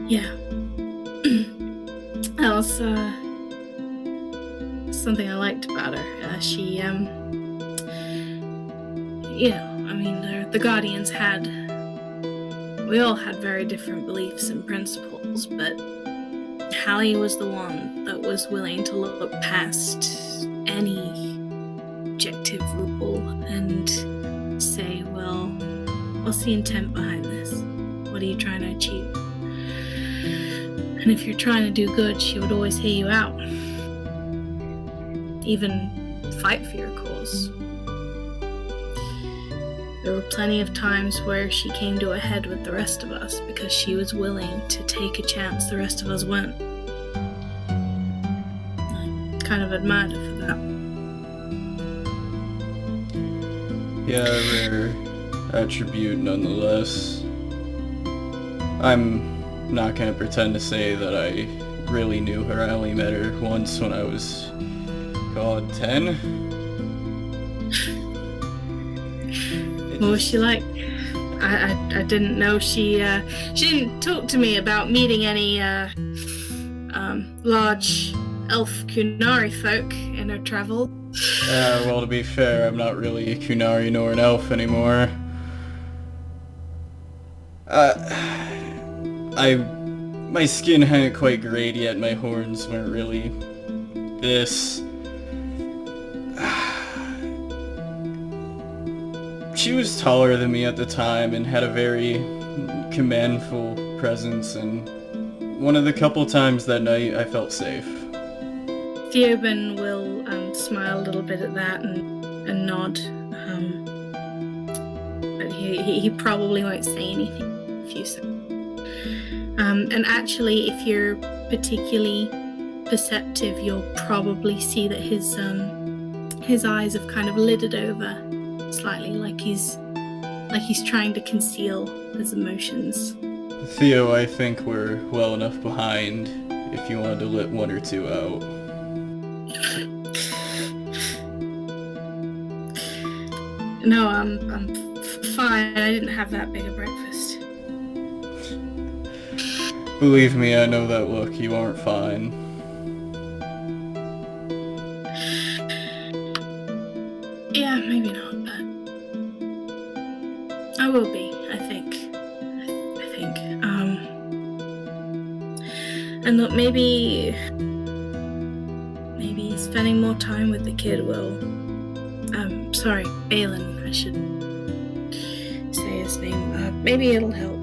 Yeah. That was something I liked about her. She, the Guardians we all had very different beliefs and principles, but Hallie was the one that was willing to look past any objective rule and say, well, what's the intent behind this? What are you trying to achieve? And if you're trying to do good, she would always hear you out. Even fight for your cause. There were plenty of times where she came to a head with the rest of us because she was willing to take a chance the rest of us weren't. I kind of admired her for that. Yeah, a rare attribute nonetheless. I'm not gonna pretend to say that I really knew her. I only met her once when I was, 10? What was she like? I didn't know she didn't talk to me about meeting any large elf Kunari folk in her travel. Well, to be fair, I'm not really a Kunari nor an elf anymore. My skin hadn't quite grayed yet, my horns weren't really this. She was taller than me at the time and had a very commandful presence, and one of the couple times that night I felt safe. Theoben will smile a little bit at that and nod. But he probably won't say anything if you say. And actually, if you're particularly perceptive, you'll probably see that his eyes have kind of lidded over slightly, like he's trying to conceal his emotions. Theo, I think we're well enough behind if you wanted to let one or two out. No, I'm fine. I didn't have that big a breakfast. Believe me, I know that look. You aren't fine. Yeah, maybe not, but I will be, I think. And look, maybe spending more time with the kid will... sorry, Balin, I should say his name. Maybe it'll help.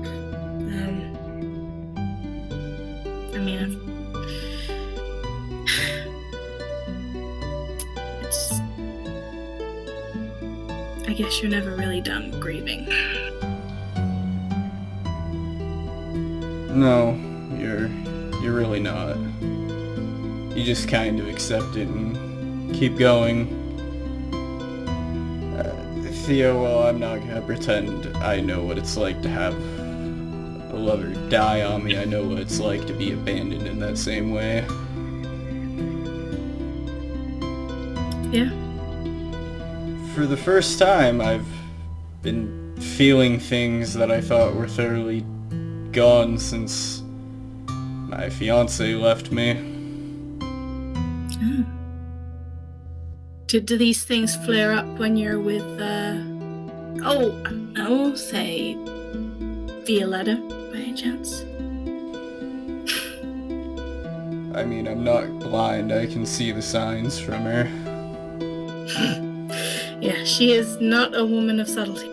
I guess you're never really done grieving. No, you're really not. You just kind of accept it and keep going. Theo, well, I'm not gonna pretend I know what it's like to have a lover die on me. I know what it's like to be abandoned in that same way. Yeah. For the first time, I've been feeling things that I thought were thoroughly gone since my fiancé left me. Oh. Do these things flare up when you're with, say, Violetta, by any chance? I mean, I'm not blind. I can see the signs from her. Yeah, she is not a woman of subtlety.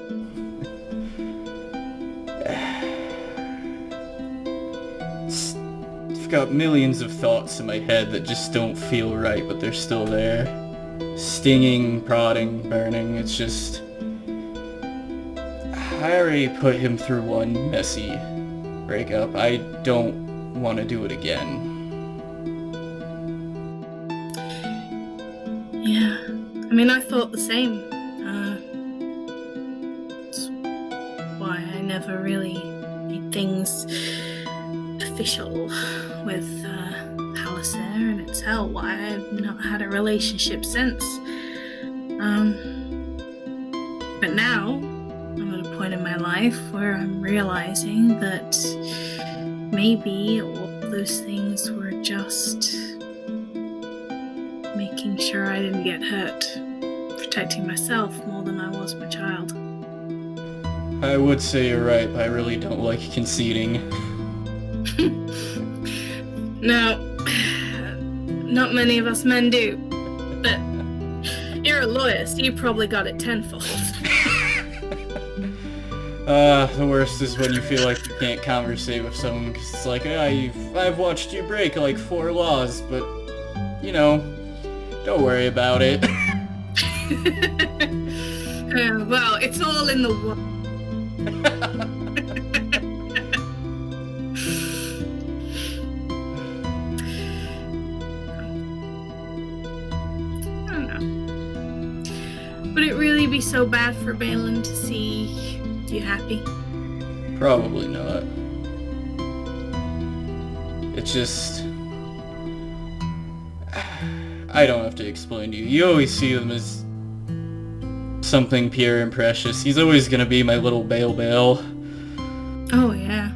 I've got millions of thoughts in my head that just don't feel right, but they're still there. Stinging, prodding, burning, it's just... I already put him through one messy breakup. I don't want to do it again. Yeah, I mean, I thought the same. That's why I never really made things official with Halaser, and it's why I've not had a relationship since. But now, I'm at a point in my life where I'm realizing that maybe all those things were just making sure I didn't get hurt, protecting myself more than I was my child. I would say you're right, but I really don't like conceding. No, not many of us men do, but you're a lawyer, so you probably got it tenfold. The worst is when you feel like you can't conversate with someone, because it's like, I've watched you break like 4 laws, but, you know, don't worry about it. Well, it's all in the one. I don't know. Would it really be so bad for Balin to see you happy? Probably not. It's just... I don't have to explain to you. You always see them as something pure and precious. He's always gonna be my little Bale. Oh, yeah.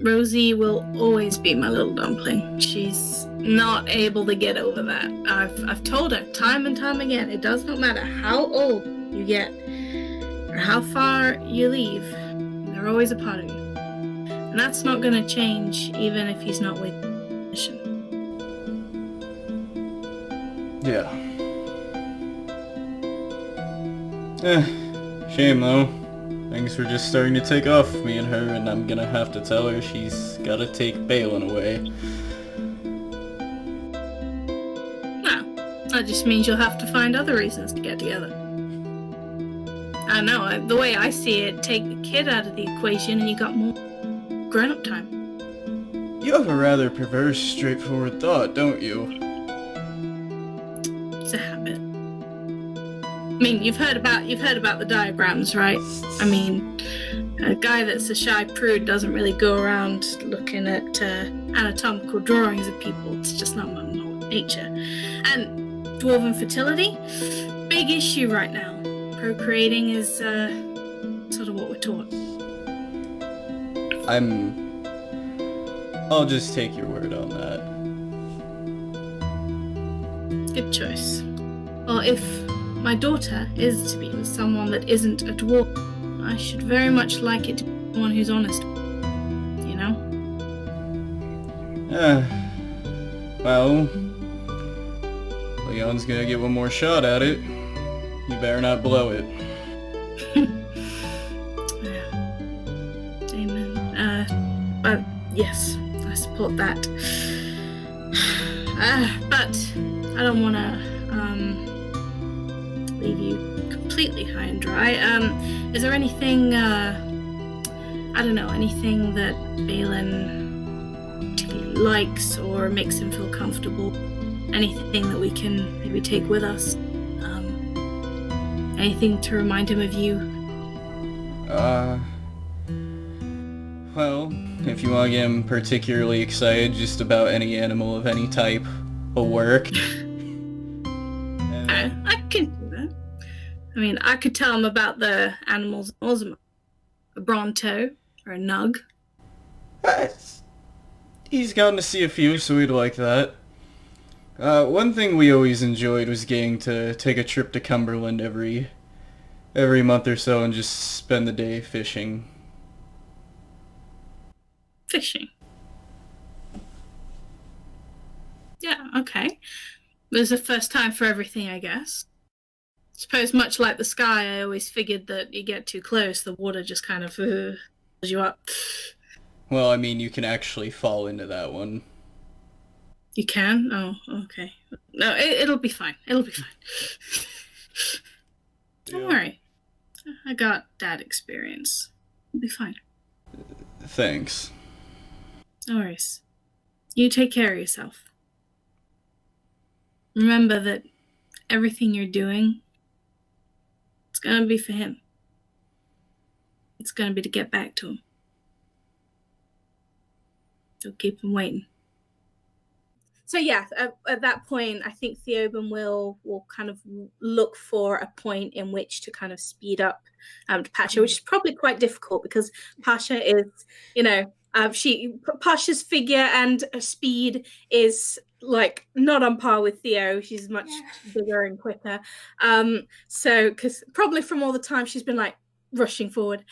Rosie will always be my little dumpling. She's not able to get over that. I've told her time and time again, it does not matter how old you get or how far you leave, they're always a part of you. And that's not going to change even if he's not with mission. Yeah. Shame though. Things were just starting to take off for me and her, and I'm gonna have to tell her she's gotta take Balin away. Well, that just means you'll have to find other reasons to get together. I know, the way I see it, take the kid out of the equation and you got more grown-up time. You have a rather perverse, straightforward thought, don't you? It's a habit. I mean, you've heard about the diagrams, right? I mean, a guy that's a shy prude doesn't really go around looking at anatomical drawings of people. It's just not my nature. And dwarven fertility, big issue right now. Procreating is sort of what we're taught. I'll just take your word on that. Good choice. Well, if my daughter is to be with someone that isn't a dwarf, I should very much like it to be someone who's honest. You know? Well, Leon's gonna get one more shot at it. You better not blow it. Amen. But yes, I support that. But I don't want to leave you completely high and dry. Is there anything, anything that Balin particularly likes or makes him feel comfortable? Anything that we can maybe take with us? Anything to remind him of you? Well, if you want to get him particularly excited just about any animal of any type will work. I can do that. I mean, I could tell him about the animals in Ozma. A Bronto or a Nug. He's gotten to see a few, so he'd like that. One thing we always enjoyed was getting to take a trip to Cumberland every month or so and just spend the day fishing. Fishing? Yeah, okay. There's a first time for everything, I guess. Suppose much like the sky, I always figured that you get too close, the water just kind of fills you up. Well, I mean, you can actually fall into that one. You can? Oh, okay. No, it'll be fine. It'll be fine. Don't worry. I got that experience. It'll be fine. Thanks. No worries. You take care of yourself. Remember that everything you're doing, it's gonna be for him. It's gonna be to get back to him. Don't keep him waiting. So yeah, at that point, I think Theoben will kind of look for a point in which to kind of speed up to Pasha, which is probably quite difficult because Pasha is, Pasha's figure and speed is like not on par with Theo. She's much bigger and quicker. So because probably from all the time she's been like rushing forward.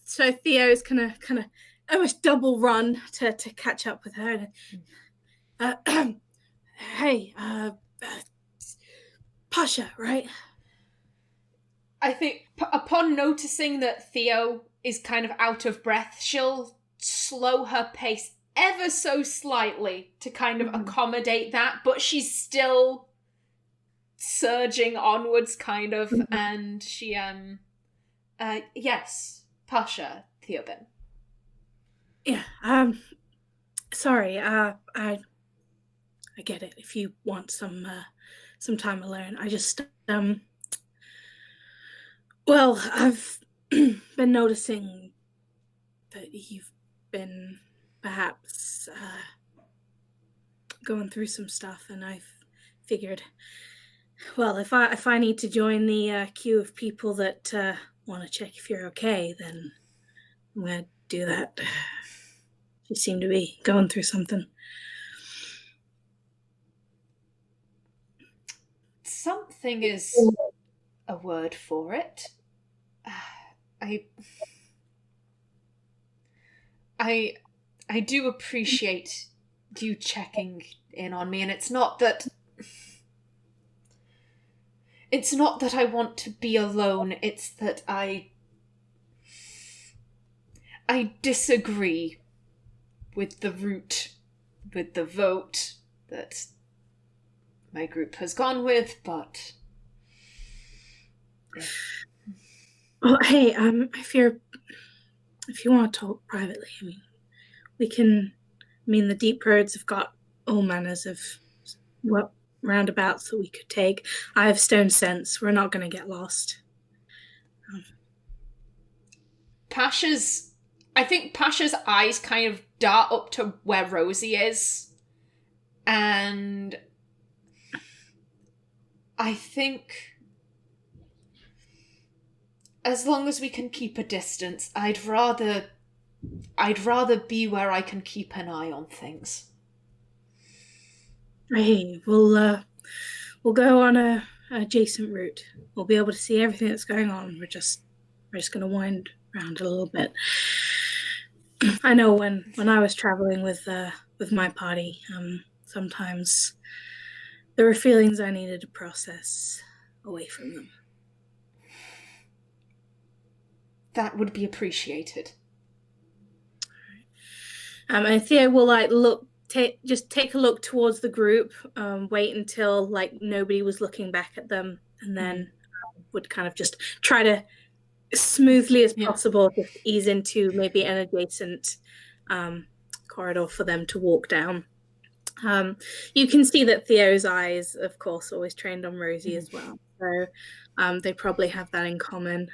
So Theo's kind of almost double run to catch up with her. Hey, Pasha, right? I think upon noticing that Theo is kind of out of breath, she'll slow her pace ever so slightly to kind of accommodate that, but she's still surging onwards, kind of, and she, yes, Pasha, Theoben. Yeah, sorry, I get it. If you want some time alone, I just well, I've been noticing that you've been perhaps going through some stuff, and I've figured, well, if I need to join the queue of people that want to check if you're okay, then I'm gonna do that. You seem to be going through something. Something is a word for it. I do appreciate you checking in on me, and it's not that I want to be alone, it's that I disagree with the route, with the vote that my group has gone with, but... Yeah. Well, hey, if you want to talk privately, I mean, we can. I mean, the deep roads have got all manners of roundabouts that we could take. I have stone sense. We're not going to get lost. I think Pasha's eyes kind of dart up to where Rosie is, and I think as long as we can keep a distance, I'd rather be where I can keep an eye on things. Hey, we'll go on a adjacent route. We'll be able to see everything that's going on. We're just going to wind around a little bit. I know when I was traveling with my party, sometimes there were feelings I needed to process away from them. That would be appreciated. And Theo will just take a look towards the group, wait until like nobody was looking back at them, and then would kind of just try to smoothly as possible just ease into maybe an adjacent corridor for them to walk down. You can see that Theo's eyes, of course, always trained on Rosie as well, so they probably have that in common.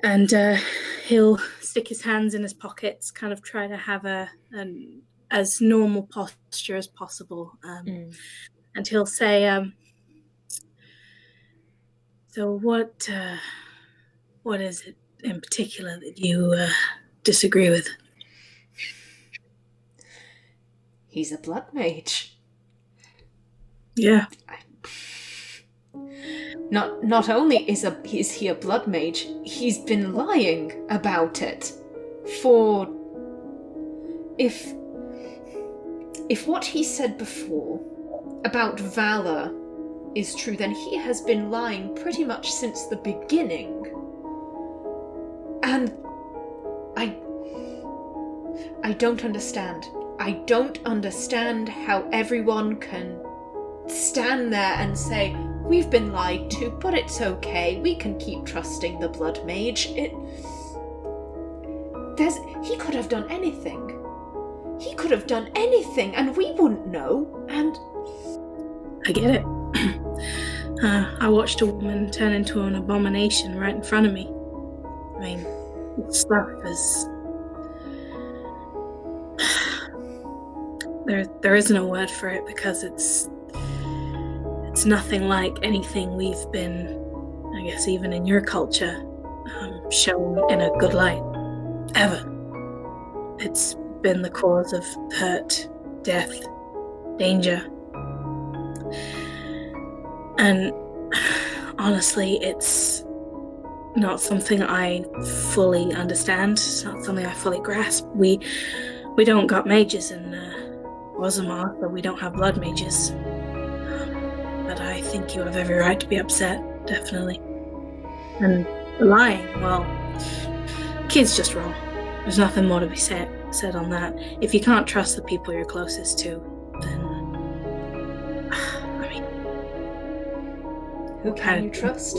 And he'll stick his hands in his pockets, kind of try to have an as normal posture as possible. And he'll say, so what is it in particular that you disagree with? He's a blood mage. Yeah. Not only is he a blood mage, he's been lying about it. For if what he said before about valor is true, then he has been lying pretty much since the beginning. And I don't understand. I don't understand how everyone can stand there and say, we've been lied to, but it's okay. We can keep trusting the blood mage. He could have done anything. He could have done anything, and we wouldn't know. And I get it. I watched a woman turn into an abomination right in front of me. I mean, stuff is. There isn't a word for it because it's nothing like anything we've been, I guess even in your culture, shown in a good light, ever. It's been the cause of hurt, death, danger. And honestly, it's not something I fully understand. It's not something I fully grasp. We don't got mages in Rosamar, but we don't have blood mages. But I think you have every right to be upset, definitely. And lying, well, kid's just wrong. There's nothing more to be said on that. If you can't trust the people you're closest to, then I mean, who can you trust?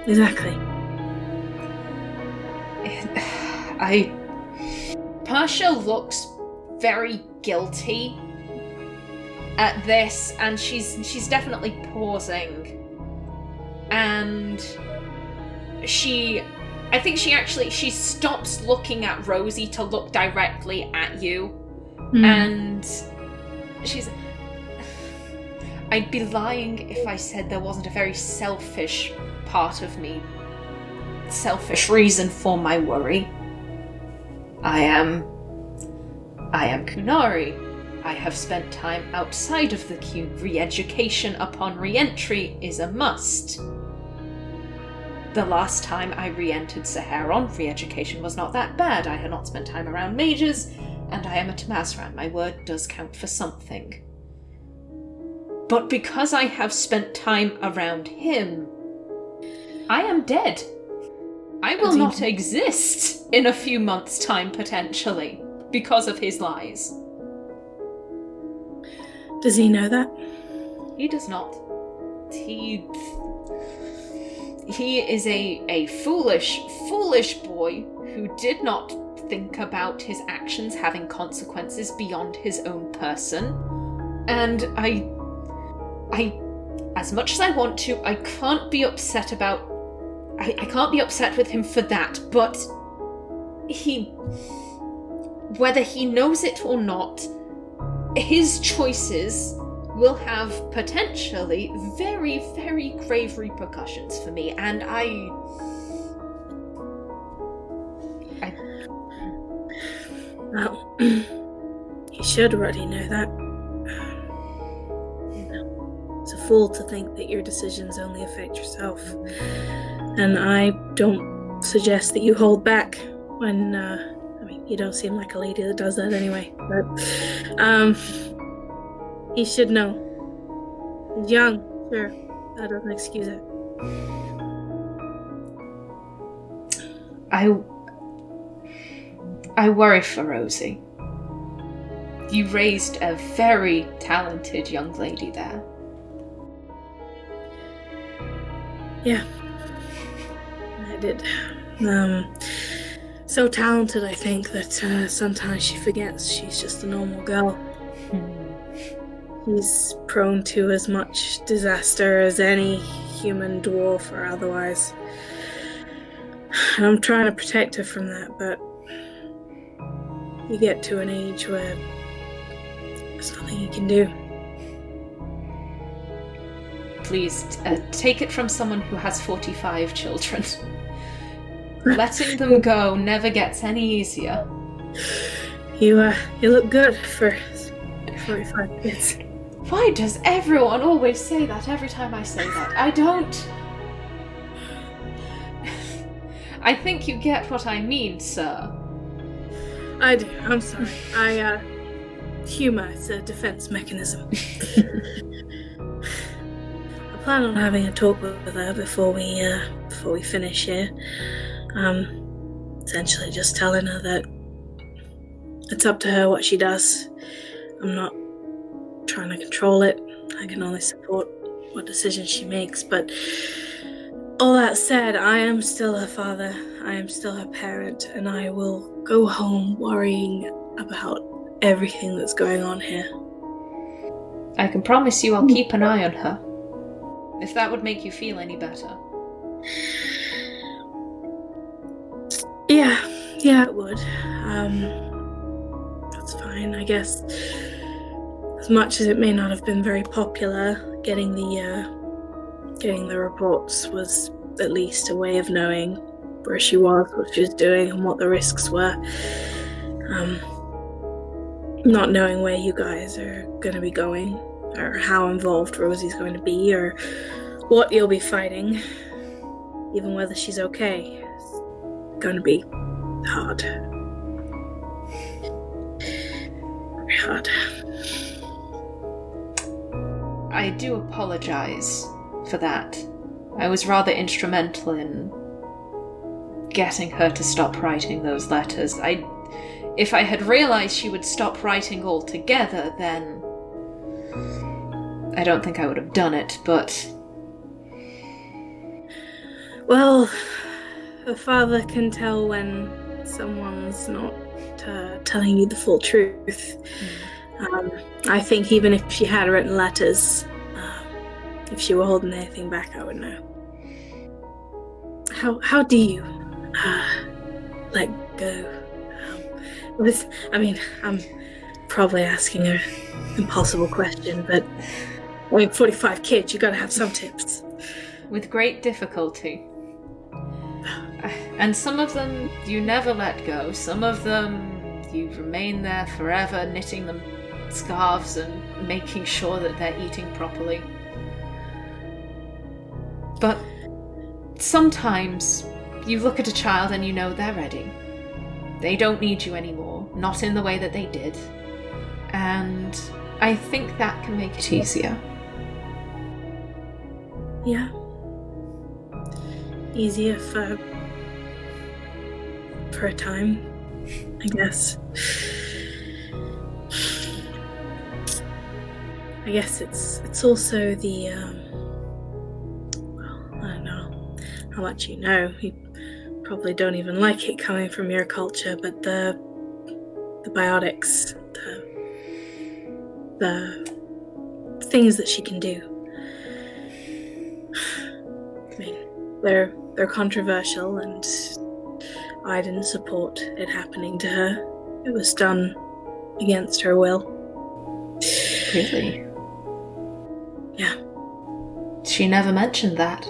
Exactly. Pasha looks very guilty at this, and she's definitely pausing. And I think she stops looking at Rosie to look directly at you. And she's... I'd be lying if I said there wasn't a very selfish part of me. Selfish reason for my worry. I am Kunari. I have spent time outside of the cube. Re-education upon re-entry is a must. The last time I re-entered Saharon, re-education was not that bad. I had not spent time around mages, and I am a Tamazran. My word does count for something. But because I have spent time around him, I am dead. I will not exist in a few months' time, potentially, because of his lies. Does he know that? He does not. He is a foolish boy who did not think about his actions having consequences beyond his own person. And I as much as I want to, I can't be upset about... I can't be upset with him for that, but whether he knows it or not, his choices will have potentially very, very grave repercussions for me, and Well, he should already know that. It's a fool to think that your decisions only affect yourself. And I don't suggest that you hold back when, you don't seem like a lady that does that anyway, but, he should know. He's young, sure. That doesn't excuse it. I worry for Rosie. You raised a very talented young lady there. Yeah. I did. So talented, I think, that sometimes she forgets she's just a normal girl. He's prone to as much disaster as any human dwarf or otherwise. And I'm trying to protect her from that, but you get to an age where there's nothing you can do. Please, take it from someone who has 45 children. Letting them go never gets any easier. You look good for 45 kids. Why does everyone always say that every time I say that? I don't... I think you get what I mean, sir. I do. I'm sorry. Humor is a defense mechanism. I plan on having a talk with her before we finish here. Essentially just telling her that it's up to her what she does. I'm not trying to control it. I can only support what decisions she makes, but all that said, I am still her father, I am still her parent, and I will go home worrying about everything that's going on here. I can promise you I'll keep an eye on her, if that would make you feel any better. Yeah, it would. It's fine, I guess. As much as it may not have been very popular, getting the reports was at least a way of knowing where she was, what she was doing, and what the risks were. Not knowing where you guys are going to be going, or how involved Rosie's going to be, or what you'll be fighting, even whether she's okay, it's going to be hard. Very hard. I do apologize for that. I was rather instrumental in getting her to stop writing those letters. If I had realized she would stop writing altogether, then I don't think I would have done it, but... Well, a father can tell when someone's not telling you the full truth. I think even if she had written letters, if she were holding anything back, I would know. How do you let go? I'm probably asking an impossible question, but 45 kids, you gotta have some tips. With great difficulty. And some of them you never let go. Some of them you remain there forever, knitting them scarves and making sure that they're eating properly. But sometimes you look at a child and you know they're ready. They don't need you anymore, not in the way that they did. And I think that can make it easier. Yeah. Easier for a time, I guess. I guess it's also the well, I don't know how much you know. You probably don't even like it coming from your culture, but the biotics, the things that she can do. I mean, they're controversial, and I didn't support it happening to her. It was done against her will. Really? Yeah. She never mentioned that.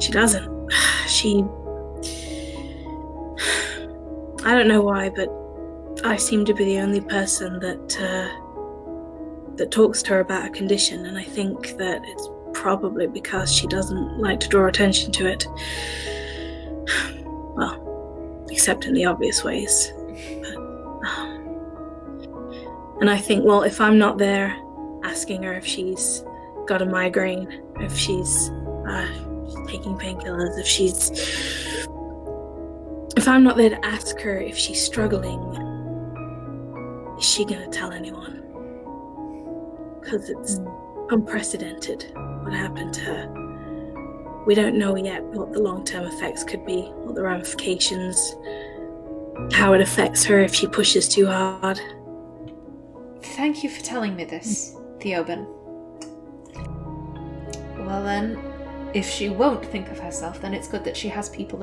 She doesn't. I don't know why, but I seem to be the only person that talks to her about a condition, and I think that it's probabez because she doesn't like to draw attention to it. Well, except in the obvious ways. And I think, well, if I'm not there asking her if she's got a migraine, if she's taking painkillers, if I'm not there to ask her if she's struggling, is she gonna tell anyone? Because it's unprecedented what happened to her. We don't know yet what the long-term effects could be, what the ramifications, how it affects her if she pushes too hard. Thank you for telling me this, Theoben. Well then, if she won't think of herself, then it's good that she has people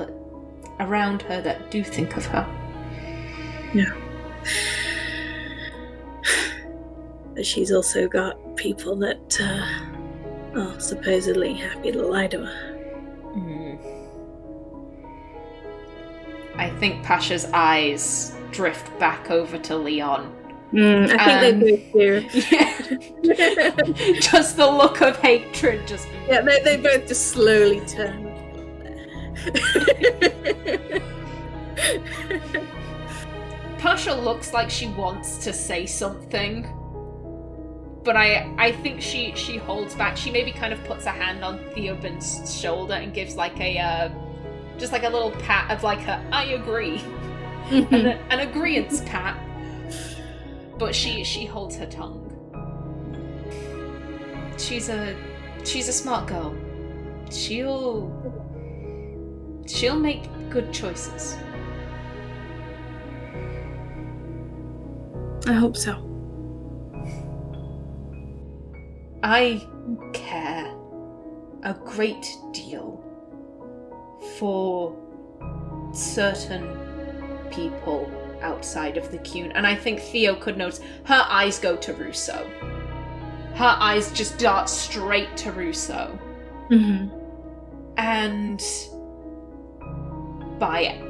around her that do think of her. Yeah. But she's also got people that are supposedly happy to lie to her. I think Pasha's eyes drift back over to Leon. I think they both do. Yeah. Just the look of hatred just... Yeah, they both just slowly turn. Pasha looks like she wants to say something, but I think she holds back. She maybe kind of puts a hand on Theoben's shoulder and gives like a just like a little pat of like a I agree, an agreeance pat. But she holds her tongue. She's a smart girl. She'll make good choices. I hope so. I care a great deal for certain people outside of the Cune, and I think Theo could notice her eyes go to Russo. Her eyes just dart straight to Russo. Mm-hmm. And by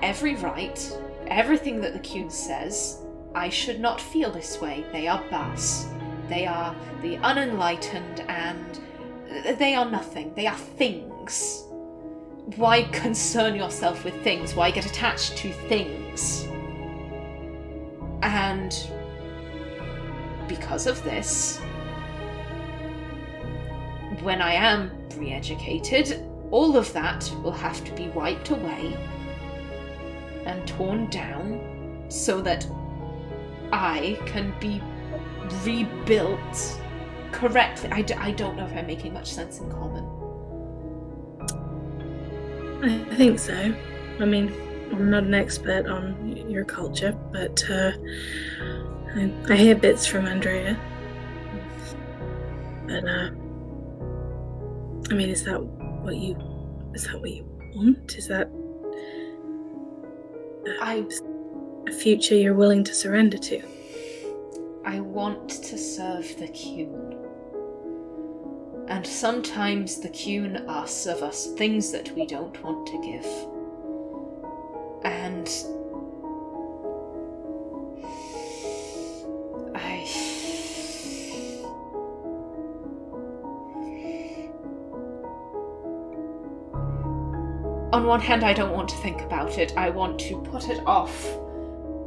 every right, everything that the Cune says, I should not feel this way. They are Bas. They are the unenlightened, and they are nothing. They are things. Why concern yourself with things? Why get attached to things? And because of this, when I am re-educated, all of that will have to be wiped away and torn down so that I can be rebuilt correctly. I don't know if I'm making much sense in common. I think so. I mean, I'm not an expert on your culture, but I hear bits from Andrea. But I mean, is that what you want? Is that a future you're willing to surrender to? I want to serve the Cune. And sometimes the Cune asks of us things that we don't want to give. And on one hand, I don't want to think about it. I want to put it off.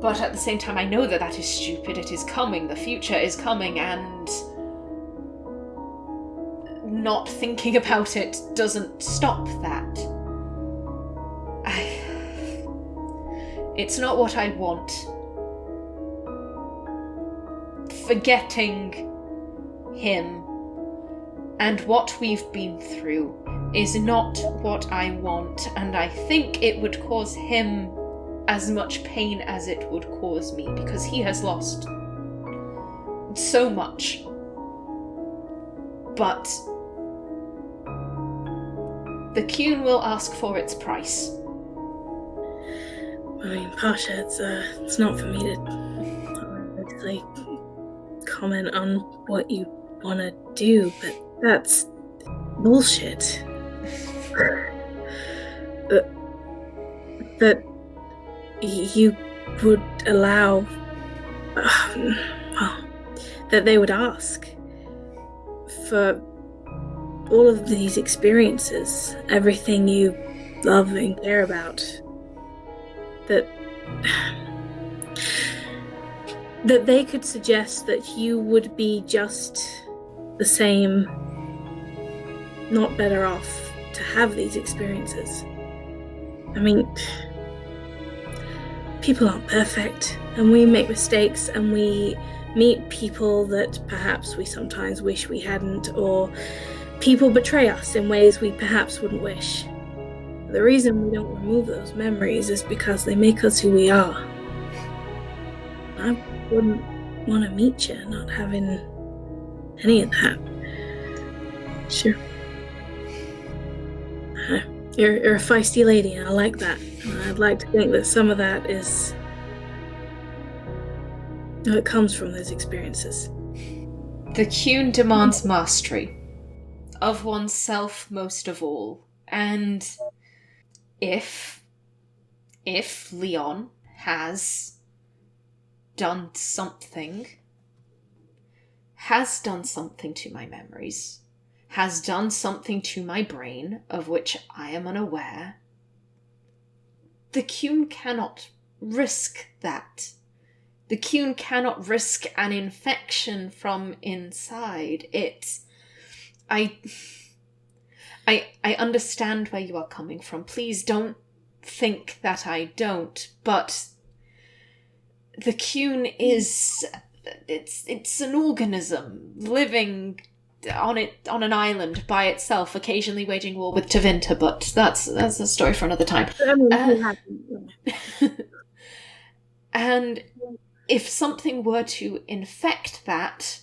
But at the same time, I know that that is stupid. It is coming. The future is coming, and not thinking about it doesn't stop that. It's not what I want. Forgetting him and what we've been through is not what I want, and I think it would cause him as much pain as it would cause me, because he has lost so much. But the Cune will ask for its price. I mean, Pasha, it's not for me to obviously comment on what you want to do, but that's bullshit. That you would allow, that they would ask for all of these experiences, everything you love and care about, that they could suggest that you would be just the same, not better off to have these experiences. I mean, people aren't perfect, and we make mistakes, and we meet people that perhaps we sometimes wish we hadn't, or people betray us in ways we perhaps wouldn't wish. The reason we don't remove those memories is because they make us who we are. I wouldn't want to meet you not having any of that. Sure. You're a feisty lady, and I like that. And I'd like to think that some of that is... it comes from those experiences. The Cune demands mastery of oneself most of all. And if Leon has done something to my memories, has done something to my brain of which I am unaware, the Cune cannot risk that. The Cune cannot risk an infection from inside. I understand where you are coming from. Please don't think that I don't, but the Cune is... It's an organism living on an island by itself, occasionally waging war with Tevinter, but that's a story for another time. And if something were to infect that...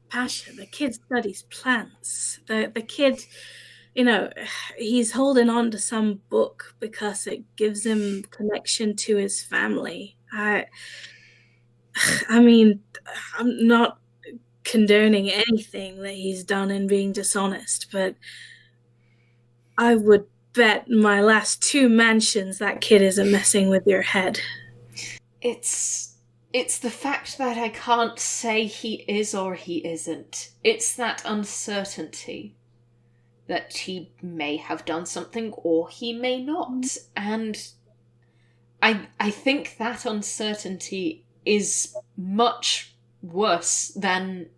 Pasha, the kid studies plants. The kid, he's holding on to some book because it gives him connection to his family. I mean, I'm not condoning anything that he's done in being dishonest, but I would bet my last 2 mansions that kid isn't messing with your head. It's the fact that I can't say he is or he isn't. It's that uncertainty that he may have done something or he may not. And I think that uncertainty is much worse than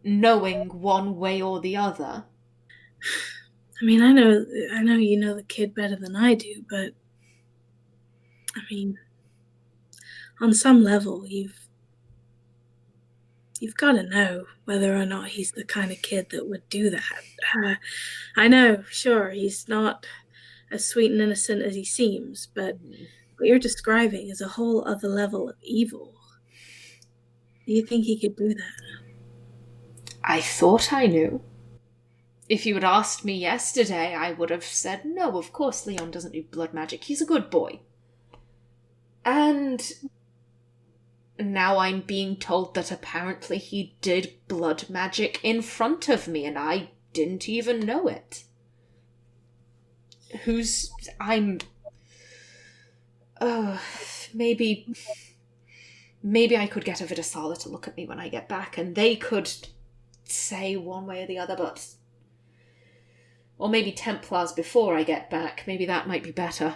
knowing one way or the other. I mean, I know you know the kid better than I do, but I mean, on some level, you've got to know whether or not he's the kind of kid that would do that. I know, sure, he's not as sweet and innocent as he seems, but what you're describing is a whole other level of evil. Do you think he could do that? I thought I knew. If you had asked me yesterday, I would have said, no, of course Leon doesn't do blood magic. He's a good boy. And now I'm being told that apparently he did blood magic in front of me and I didn't even know it. Maybe I could get a Vidasala to look at me when I get back and they could say one way or the other, but... Or maybe Templars before I get back. Maybe that might be better.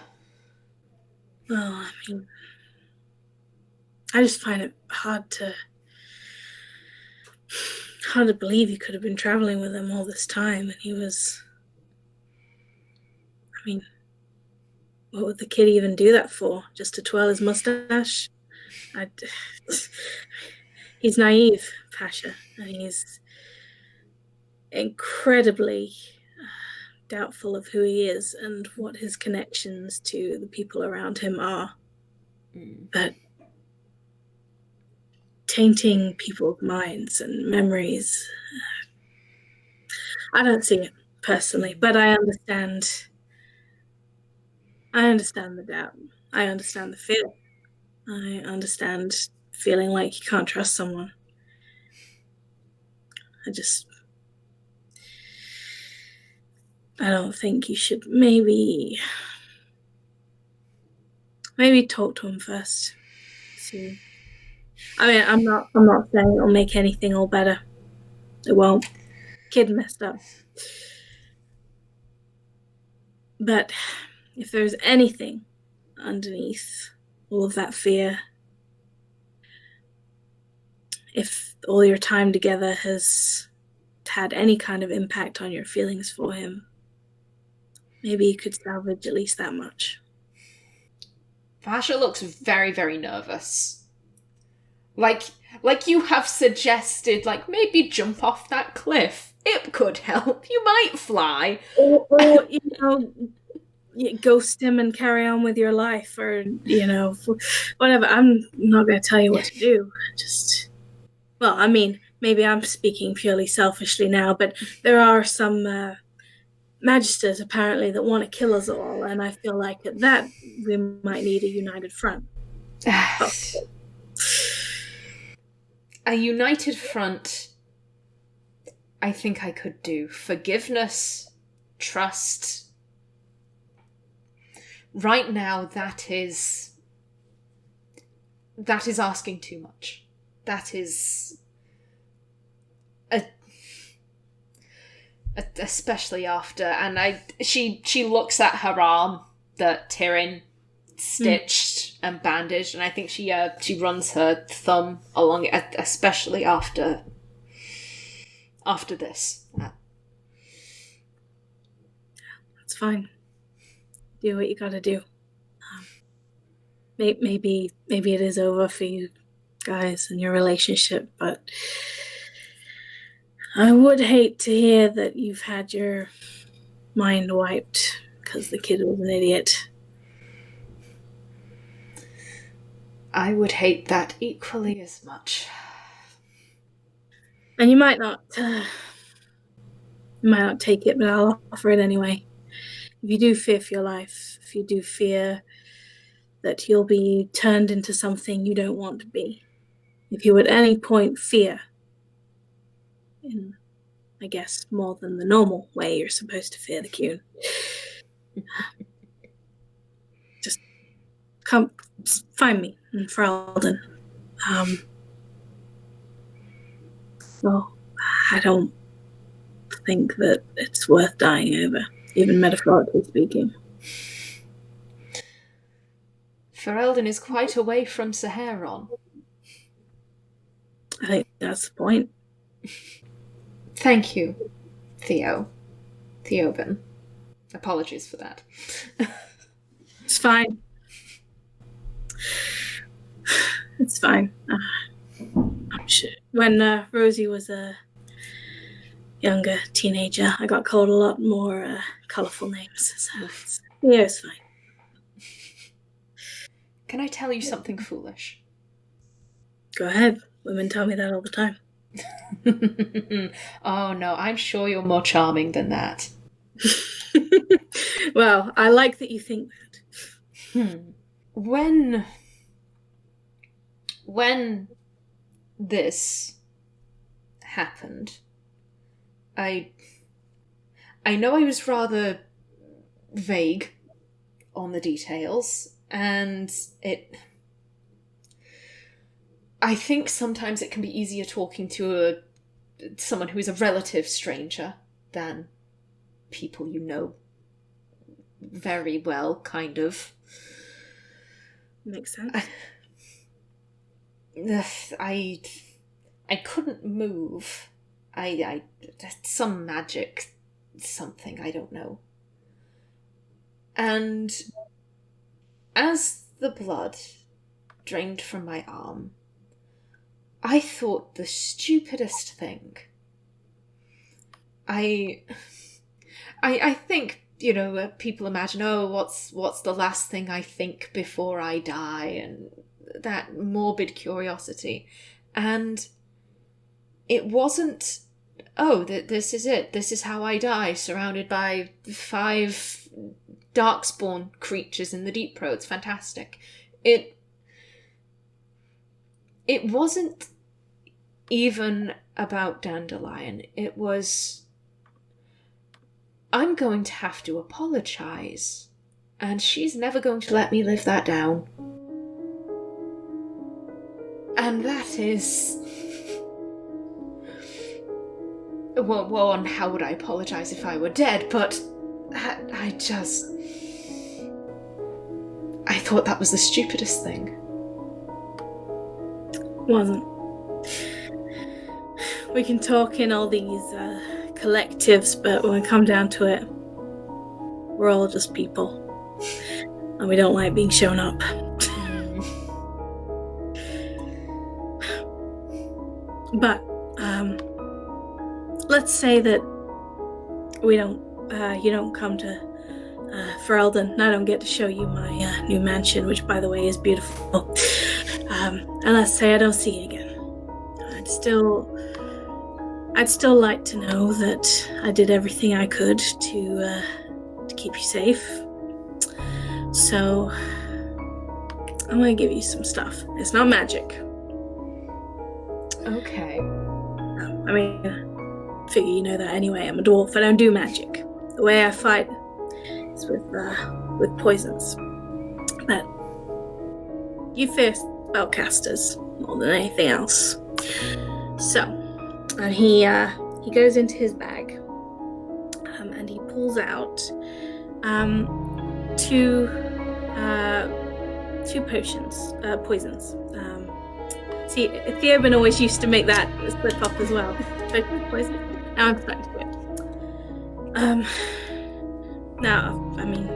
Well, I mean, I just find it hard to believe you could have been traveling with him all this time, and he was... I mean, what would the kid even do that for? Just to twirl his mustache? He's naive, Pasha, and he's incredibly doubtful of who he is and what his connections to the people around him are. But tainting people's minds and memories, I don't see it personally, but I understand the doubt. I understand the fear. I understand feeling like you can't trust someone. I don't think you should maybe talk to him first. See. I mean, I'm not saying it'll make anything all better. It won't. Kid messed up. But if there's anything underneath all of that fear, if all your time together has had any kind of impact on your feelings for him, maybe you could salvage at least that much. Vasha looks very, very nervous. Like you have suggested, like, maybe jump off that cliff. It could help. You might fly. Or ghost him and carry on with your life, or, whatever. I'm not going to tell you what to do. Well, I mean, maybe I'm speaking purely selfishly now, but there are some magisters apparently that want to kill us all, and I feel like at that we might need a united front. A united front, I think I could do. Forgiveness, trust. Right now, that is asking too much. That is... especially after, and she looks at her arm that Tyrion stitched and bandaged, and I think she runs her thumb along it, especially after this. That's fine. Do what you gotta do. Maybe it is over for you guys and your relationship, but I would hate to hear that you've had your mind wiped because the kid was an idiot. I would hate that equally as much. And you might not take it, but I'll offer it anyway. If you do fear for your life, if you do fear that you'll be turned into something you don't want to be. If you at any point fear, in, I guess, more than the normal way you're supposed to fear the Qun, just come find me in Ferelden. Well, I don't think that it's worth dying over, even metaphorically speaking. Ferelden is quite away from Saharon. I think that's the point. Thank you, Theoben. Apologies for that. It's fine. It's fine. I'm sure. When Rosie was a younger teenager, I got called a lot more colourful names. So it's fine. Can I tell you something foolish? Go ahead. Women tell me that all the time. Oh no, I'm sure you're more charming than that. Well, I like that you think that. When this happened, I know I was rather vague on the details, and I think sometimes it can be easier talking to someone who is a relative stranger than people you know very well, kind of. Makes sense. I couldn't move. I some magic something, I don't know. And as the blood drained from my arm, I thought the stupidest thing. I think, people imagine, what's the last thing I think before I die, and that morbid curiosity. And it wasn't, this is it. This is how I die, surrounded by 5 Darkspawn creatures in the Deep Pro. It's fantastic. It wasn't even about Dandelion. It was, I'm going to have to apologize, and she's never going to let me live that down. And that is... Well, and how would I apologize if I were dead, but I thought that was the stupidest thing. Wasn't. We can talk in all these collectives, but when we come down to it, we're all just people. And we don't like being shown up. But, let's say that we don't, you don't come to Ferelden, and I don't get to show you my new mansion, which, by the way, is beautiful. And let's say I don't see you again. I'd still like to know that I did everything I could to keep you safe. So I'm gonna give you some stuff. It's not magic. Okay. I mean, I figure you know that anyway. I'm a dwarf. I don't do magic. The way I fight is with poisons. But you fear spellcasters more than anything else. So, and he goes into his bag, and he pulls out two poisons. See, Theoben always used to make that slip up as well. Poison. Now I'm starting to do it. Now, I mean,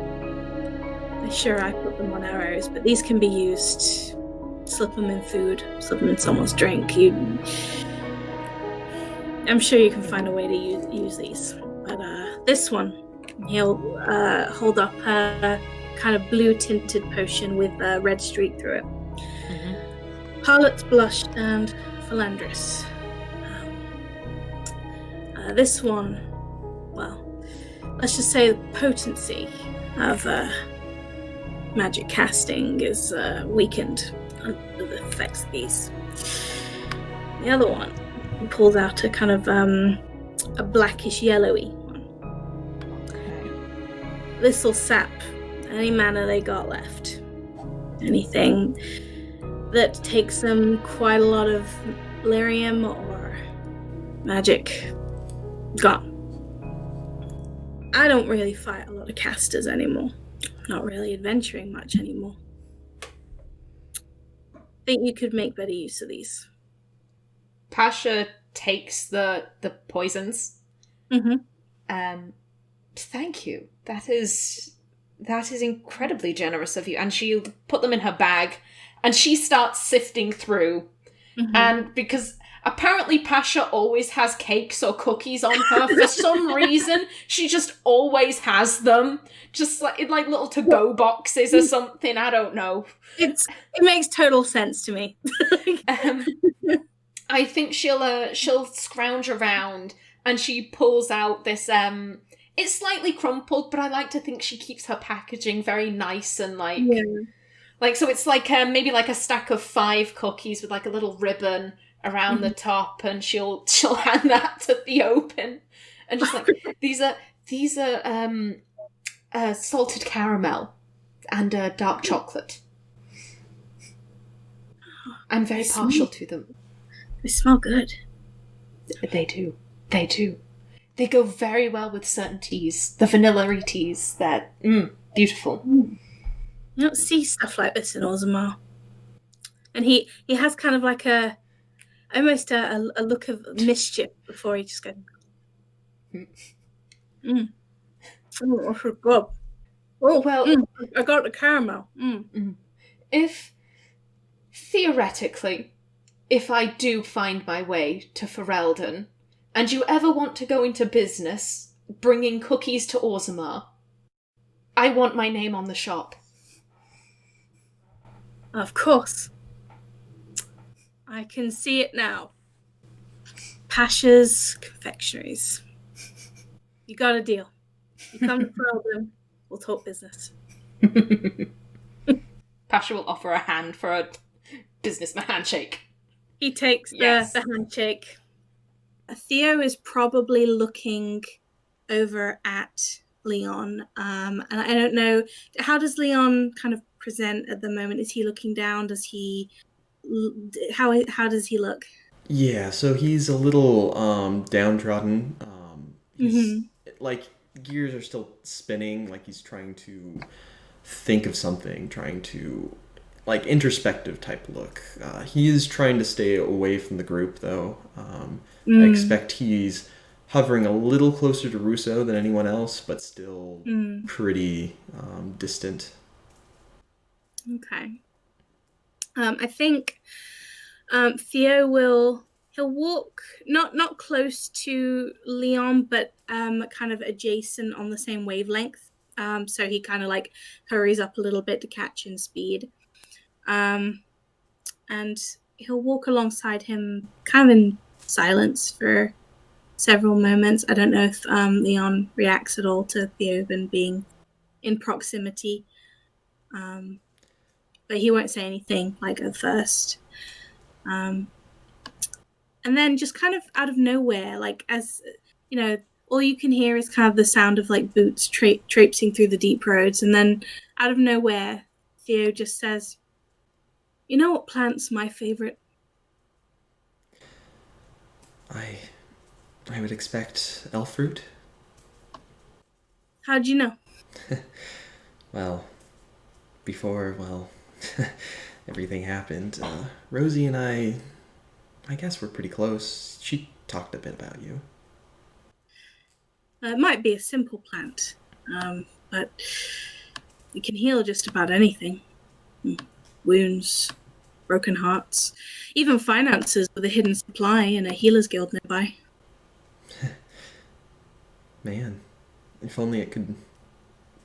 sure, I put them on arrows, but these can be used. Slip them in food, slip them in someone's drink. I'm sure you can find a way to use these. But this one, he'll hold up a kind of blue-tinted potion with a red streak through it. Harlot's Blush and Philandris. This one, well, let's just say the potency of magic casting is weakened under the effects of these. The other one pulls out a kind of a blackish yellowy one. This'll sap any mana they got left. Anything that takes them quite a lot of lyrium or magic, gone. I don't really fight a lot of casters anymore. Not really adventuring much anymore. Think you could make better use of these. Pasha takes the poisons. Mm-hmm. Thank you. That is incredibly generous of you. And she put them in her bag, and she starts sifting through. Mm-hmm. And because apparently Pasha always has cakes or cookies on her for some reason, she just always has them, just like in like little to-go boxes or something. I don't know. It makes total sense to me. I think she'll scrounge around, and she pulls out this it's slightly crumpled, but I like to think she keeps her packaging very nice and like so it's like maybe like a stack of 5 cookies with like a little ribbon around the top, and she'll hand that to Theopen, and just like these are salted caramel and dark chocolate. I'm very partial to them. They smell good. They do. They go very well with certain teas. The vanilla-y teas. That beautiful. You don't see stuff like this in Orzammar. And he has kind of like almost a look of mischief before he just goes, good. Oh, well, I got the caramel. If, theoretically, if I do find my way to Ferelden, and you ever want to go into business bringing cookies to Orzammar, I want my name on the shop. Of course. I can see it now. Pasha's Confectionaries. You got a deal. You come to Ferelden, we'll talk business. Pasha will offer a hand for a businessman handshake. He takes the handshake. Theo is probably looking over at Leon, and I don't know, how does Leon kind of present at the moment? Is he looking down? Does he? How does he look? Yeah, so he's a little downtrodden. He's like gears are still spinning, like he's trying to think of something, trying to like introspective type look. He is trying to stay away from the group though. I expect he's hovering a little closer to Russo than anyone else, but still pretty distant. Okay. I think Theo he'll walk not close to Leon, but kind of adjacent on the same wavelength. So he kind of like hurries up a little bit to catch in speed. And he'll walk alongside him kind of in silence for several moments. I don't know if Leon reacts at all to Theoben being in proximity. But he won't say anything like at first. And then just kind of out of nowhere, like as, you know, all you can hear is kind of the sound of like boots traipsing through the deep roads. And then out of nowhere, Theo just says, "You know what plant's my favorite?" I would expect elf fruit. How'd you know? Well, before, everything happened, Rosie and I guess we're pretty close. She talked a bit about you. It might be a simple plant, but it can heal just about anything. Wounds, broken hearts, even finances with a hidden supply in a healer's guild nearby. Man, if only it could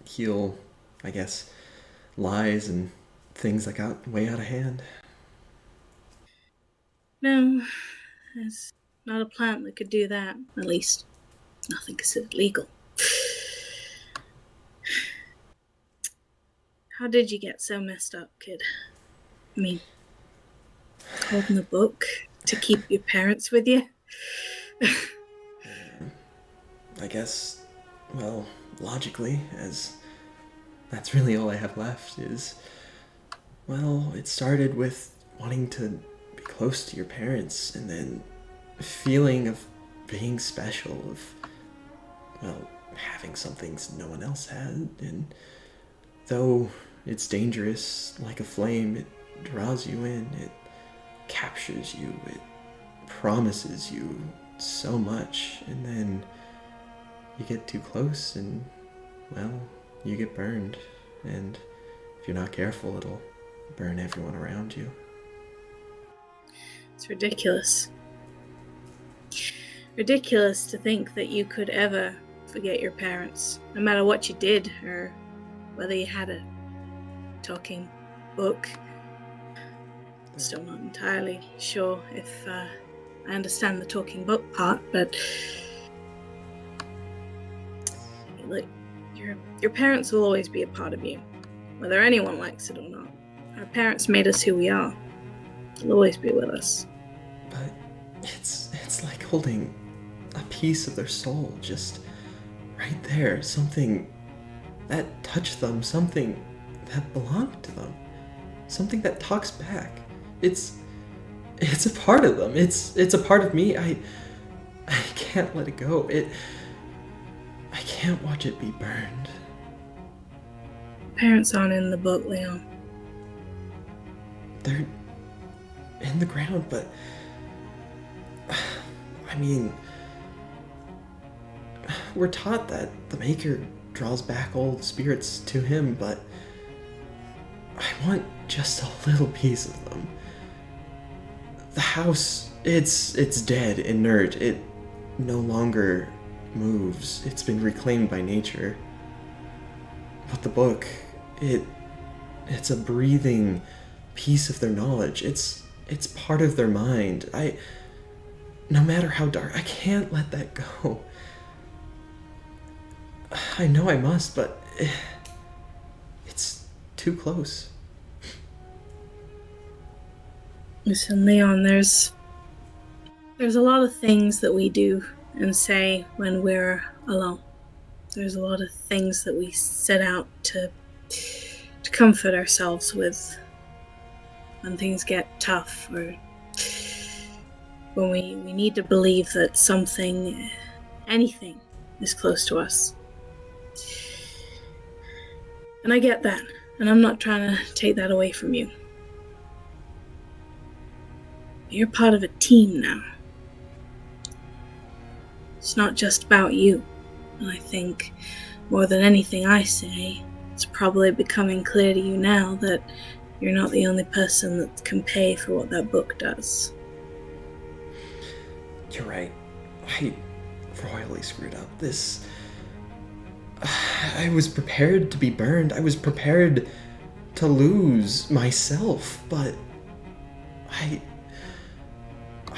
heal, I guess, lies and things that got way out of hand. No, there's not a plant that could do that. At least, nothing considered legal. How did you get so messed up, kid? I mean, holding a book to keep your parents with you? I guess, well, logically, as that's really all I have left is, well, it started with wanting to be close to your parents and then a feeling of being special, of, well, having some things no one else had, and though it's dangerous, like a flame, it draws you in, it captures you, it promises you so much, and then you get too close and, well, you get burned, and if you're not careful, it'll burn everyone around you. It's ridiculous. Ridiculous to think that you could ever forget your parents, no matter what you did, or whether you had a talking book. Still not entirely sure if I understand the talking book part, but look, your parents will always be a part of you, whether anyone likes it or not. Our parents made us who we are. They'll always be with us. But it's like holding a piece of their soul just right there, something that touched them, something that belonged to them, something that talks back. It's a part of them. It's a part of me. I can't let it go. I can't watch it be burned. Parents aren't in the book, Leon. They're in the ground, but I mean, we're taught that the Maker draws back old spirits to him, but I want just a little piece of them. The house, it's dead, inert. It no longer moves. It's been reclaimed by nature. But the book, it's a breathing piece of their knowledge. It's part of their mind. No matter how dark, I can't let that go. I know I must, but it's too close. Listen, Leon, there's a lot of things that we do and say when we're alone. There's a lot of things that we set out to comfort ourselves with when things get tough, or when we need to believe that something, anything, is close to us. And I get that, and I'm not trying to take that away from you. You're part of a team now. It's not just about you. And I think, more than anything I say, it's probably becoming clear to you now that you're not the only person that can pay for what that book does. You're right. I royally screwed up. I was prepared to be burned. I was prepared to lose myself, but I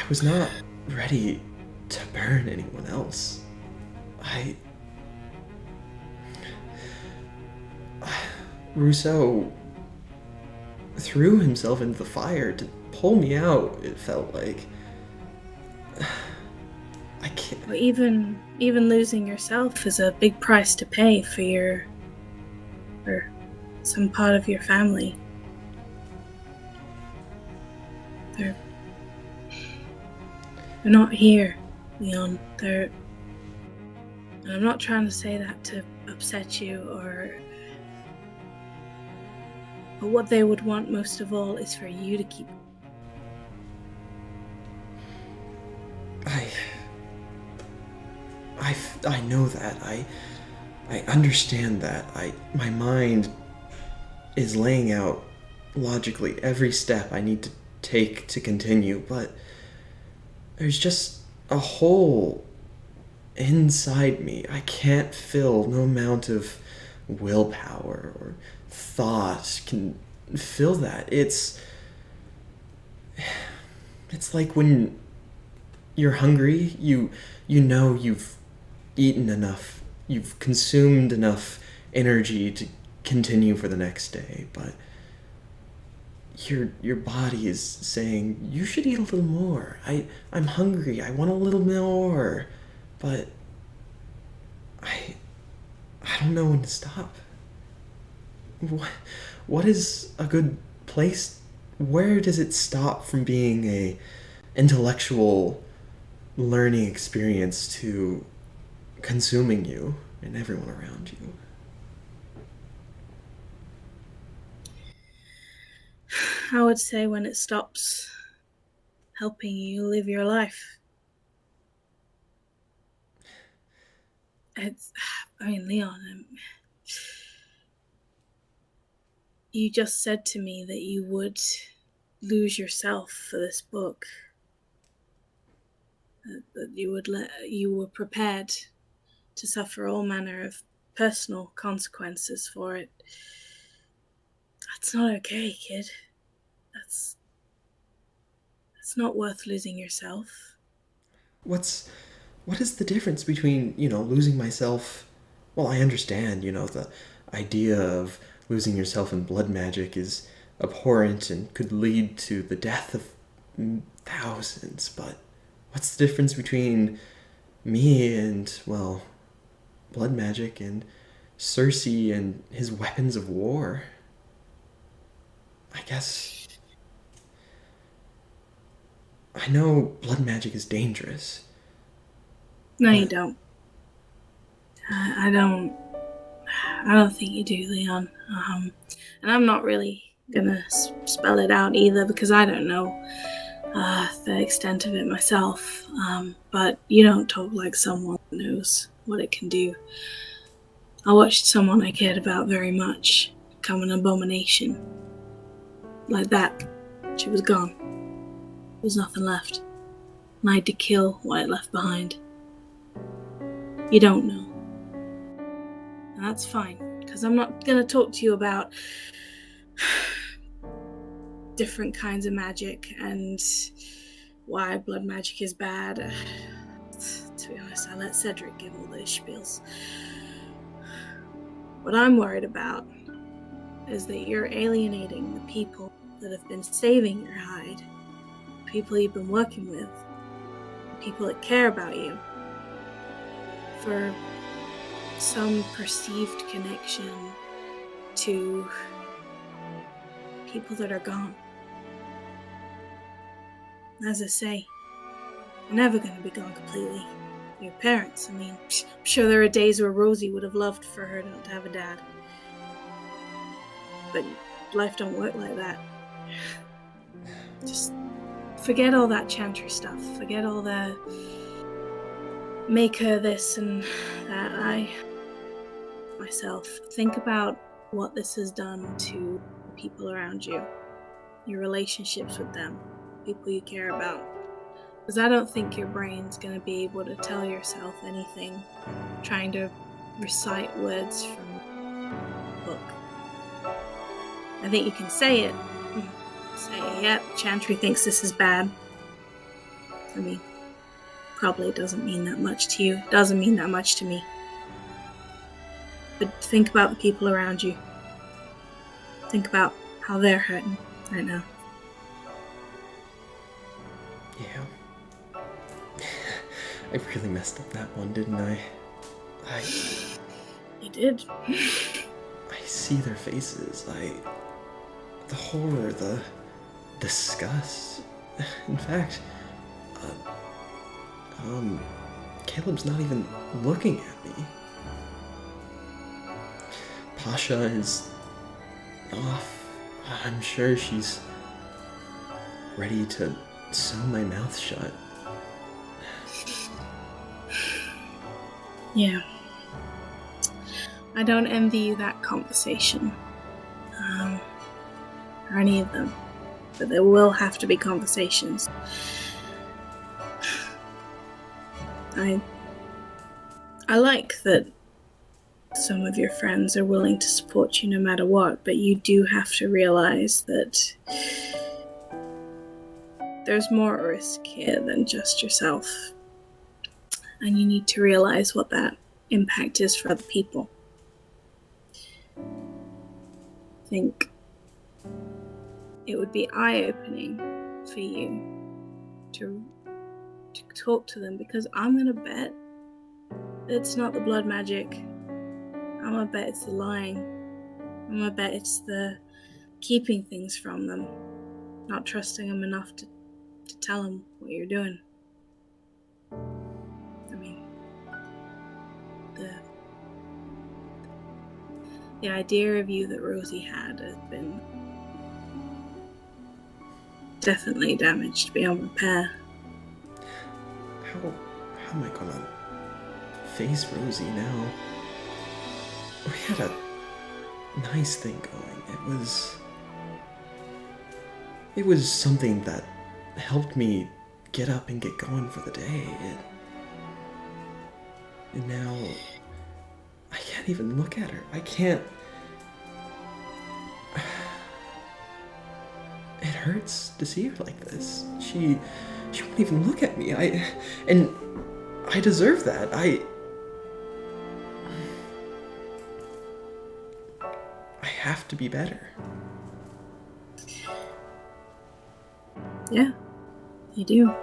was not ready to burn anyone else. Rousseau threw himself into the fire to pull me out, it felt like. I can't... Well, even losing yourself is a big price to pay for some part of your family. They're not here, Leon. And I'm not trying to say that to upset you, but what they would want most of all is for you to keep. I know that. I understand that. My mind is laying out logically every step I need to take to continue, but there's just a hole inside me I can't fill. No amount of willpower or thought can fill that. It's like when you're hungry, you know you've eaten enough, you've consumed enough energy to continue for the next day, but your body is saying, you should eat a little more. I'm hungry. I want a little more. But I don't know when to stop. What is a good place? Where does it stop from being a intellectual learning experience to consuming you and everyone around you? I would say when it stops helping you live your life. Leon, you just said to me that you would lose yourself for this book. That you were prepared to suffer all manner of personal consequences for it. That's not okay, kid. That's not worth losing yourself. What is the difference between, losing myself? Well, I understand, the idea of losing yourself in blood magic is abhorrent and could lead to the death of thousands, but what's the difference between me and, well, blood magic and Cersei and his weapons of war? I guess I know blood magic is dangerous. No, you don't. I don't think you do, Leon. And I'm not really gonna spell it out either because I don't know the extent of it myself. But you don't talk like someone who knows what it can do. I watched someone I cared about very much become an abomination. Like that. She was gone. There was nothing left. And I had to kill what it left behind. You don't know. And that's fine, because I'm not going to talk to you about different kinds of magic and why blood magic is bad. To be honest, I let Cedric give all those spiels. What I'm worried about is that you're alienating the people that have been saving your hide, the people you've been working with, the people that care about you, for some perceived connection to people that are gone. As I say, they're never going to be gone completely. Your parents, I'm sure there are days where Rosie would have loved for her not to have a dad. But life don't work like that. Just forget all that chantry stuff. Forget all the make her this and that. I myself think about what this has done to people around you, your relationships with them, people you care about. Because I don't think your brain's going to be able to tell yourself anything trying to recite words from a book. I think you can say it. Say, yep, Chantry thinks this is bad. Probably doesn't mean that much to you. Doesn't mean that much to me. But think about the people around you. Think about how they're hurting right now. Yeah. I really messed up that one, didn't I? You did. I see their faces. The horror, the disgust. In fact, Caleb's not even looking at me. Pasha is off. I'm sure she's ready to sew my mouth shut. Yeah. I don't envy you that conversation. Or any of them. But there will have to be conversations. I like that some of your friends are willing to support you no matter what, but you do have to realize that there's more risk here than just yourself. And you need to realize what that impact is for other people. think it would be eye-opening for you to talk to them, because I'm gonna bet it's not the blood magic. I'm gonna bet it's the lying. I'm gonna bet it's the keeping things from them, not trusting them enough to tell them what you're doing. I mean, the idea of you that Rosie had has been definitely damaged beyond repair. How am I gonna face Rosie now? We had a nice thing going. It was something that helped me get up and get going for the day. And now I can't even look at her. I can't. It hurts to see her like this. She won't even look at me. And I deserve that. I have to be better. Yeah, you do.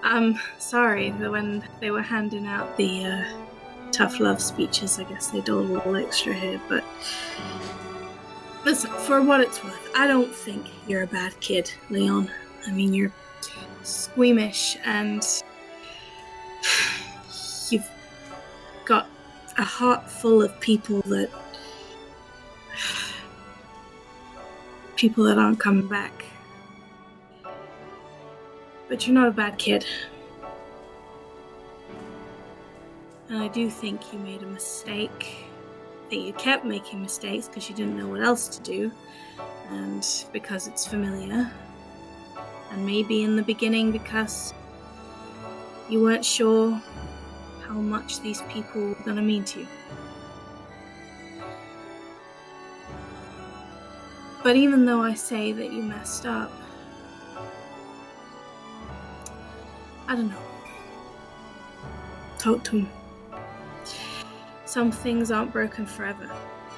I'm sorry that when they were handing out the tough love speeches, I guess they doled a little extra here, but listen, for what it's worth, I don't think you're a bad kid, Leon. I mean, you're squeamish and you've got a heart full of people that aren't coming back. But you're not a bad kid. And I do think you made a mistake. I think you kept making mistakes because you didn't know what else to do, and because it's familiar. And maybe in the beginning because you weren't sure how much these people were going to mean to you. But even though I say that you messed up, I don't know. Talk to him. Some things aren't broken forever.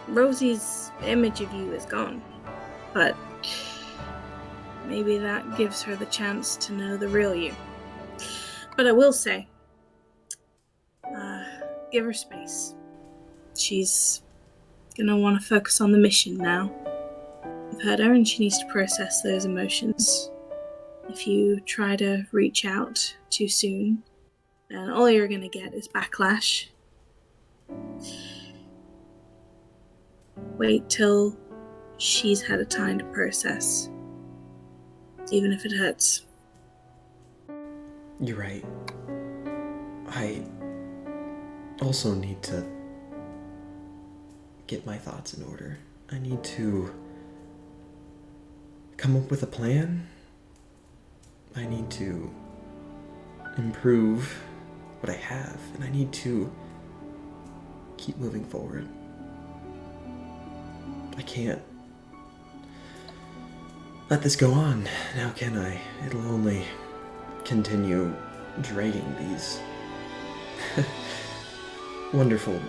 Rosie's image of you is gone, but maybe that gives her the chance to know the real you. But I will say, give her space. She's gonna want to focus on the mission now. You've heard her, and she needs to process those emotions. If you try to reach out too soon, then all you're gonna get is backlash. Wait till she's had a time to process, even if it hurts. You're right. I also need to get my thoughts in order. I need to come up with a plan. I need to improve what I have, and I need to keep moving forward. I can't let this go on, now can I? It'll only continue dragging these wonderful,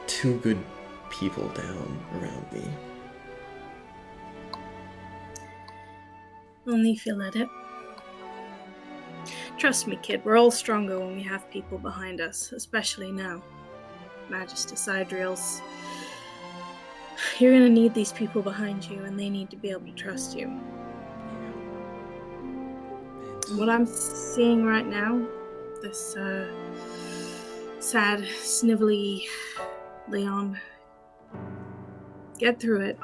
too good people down around me. Only if you let it. Trust me, kid, we're all stronger when we have people behind us, especially now. Magister Sidriel's. You're gonna need these people behind you, and they need to be able to trust you. What I'm seeing right now, this sad, snivelly Leon, get through it.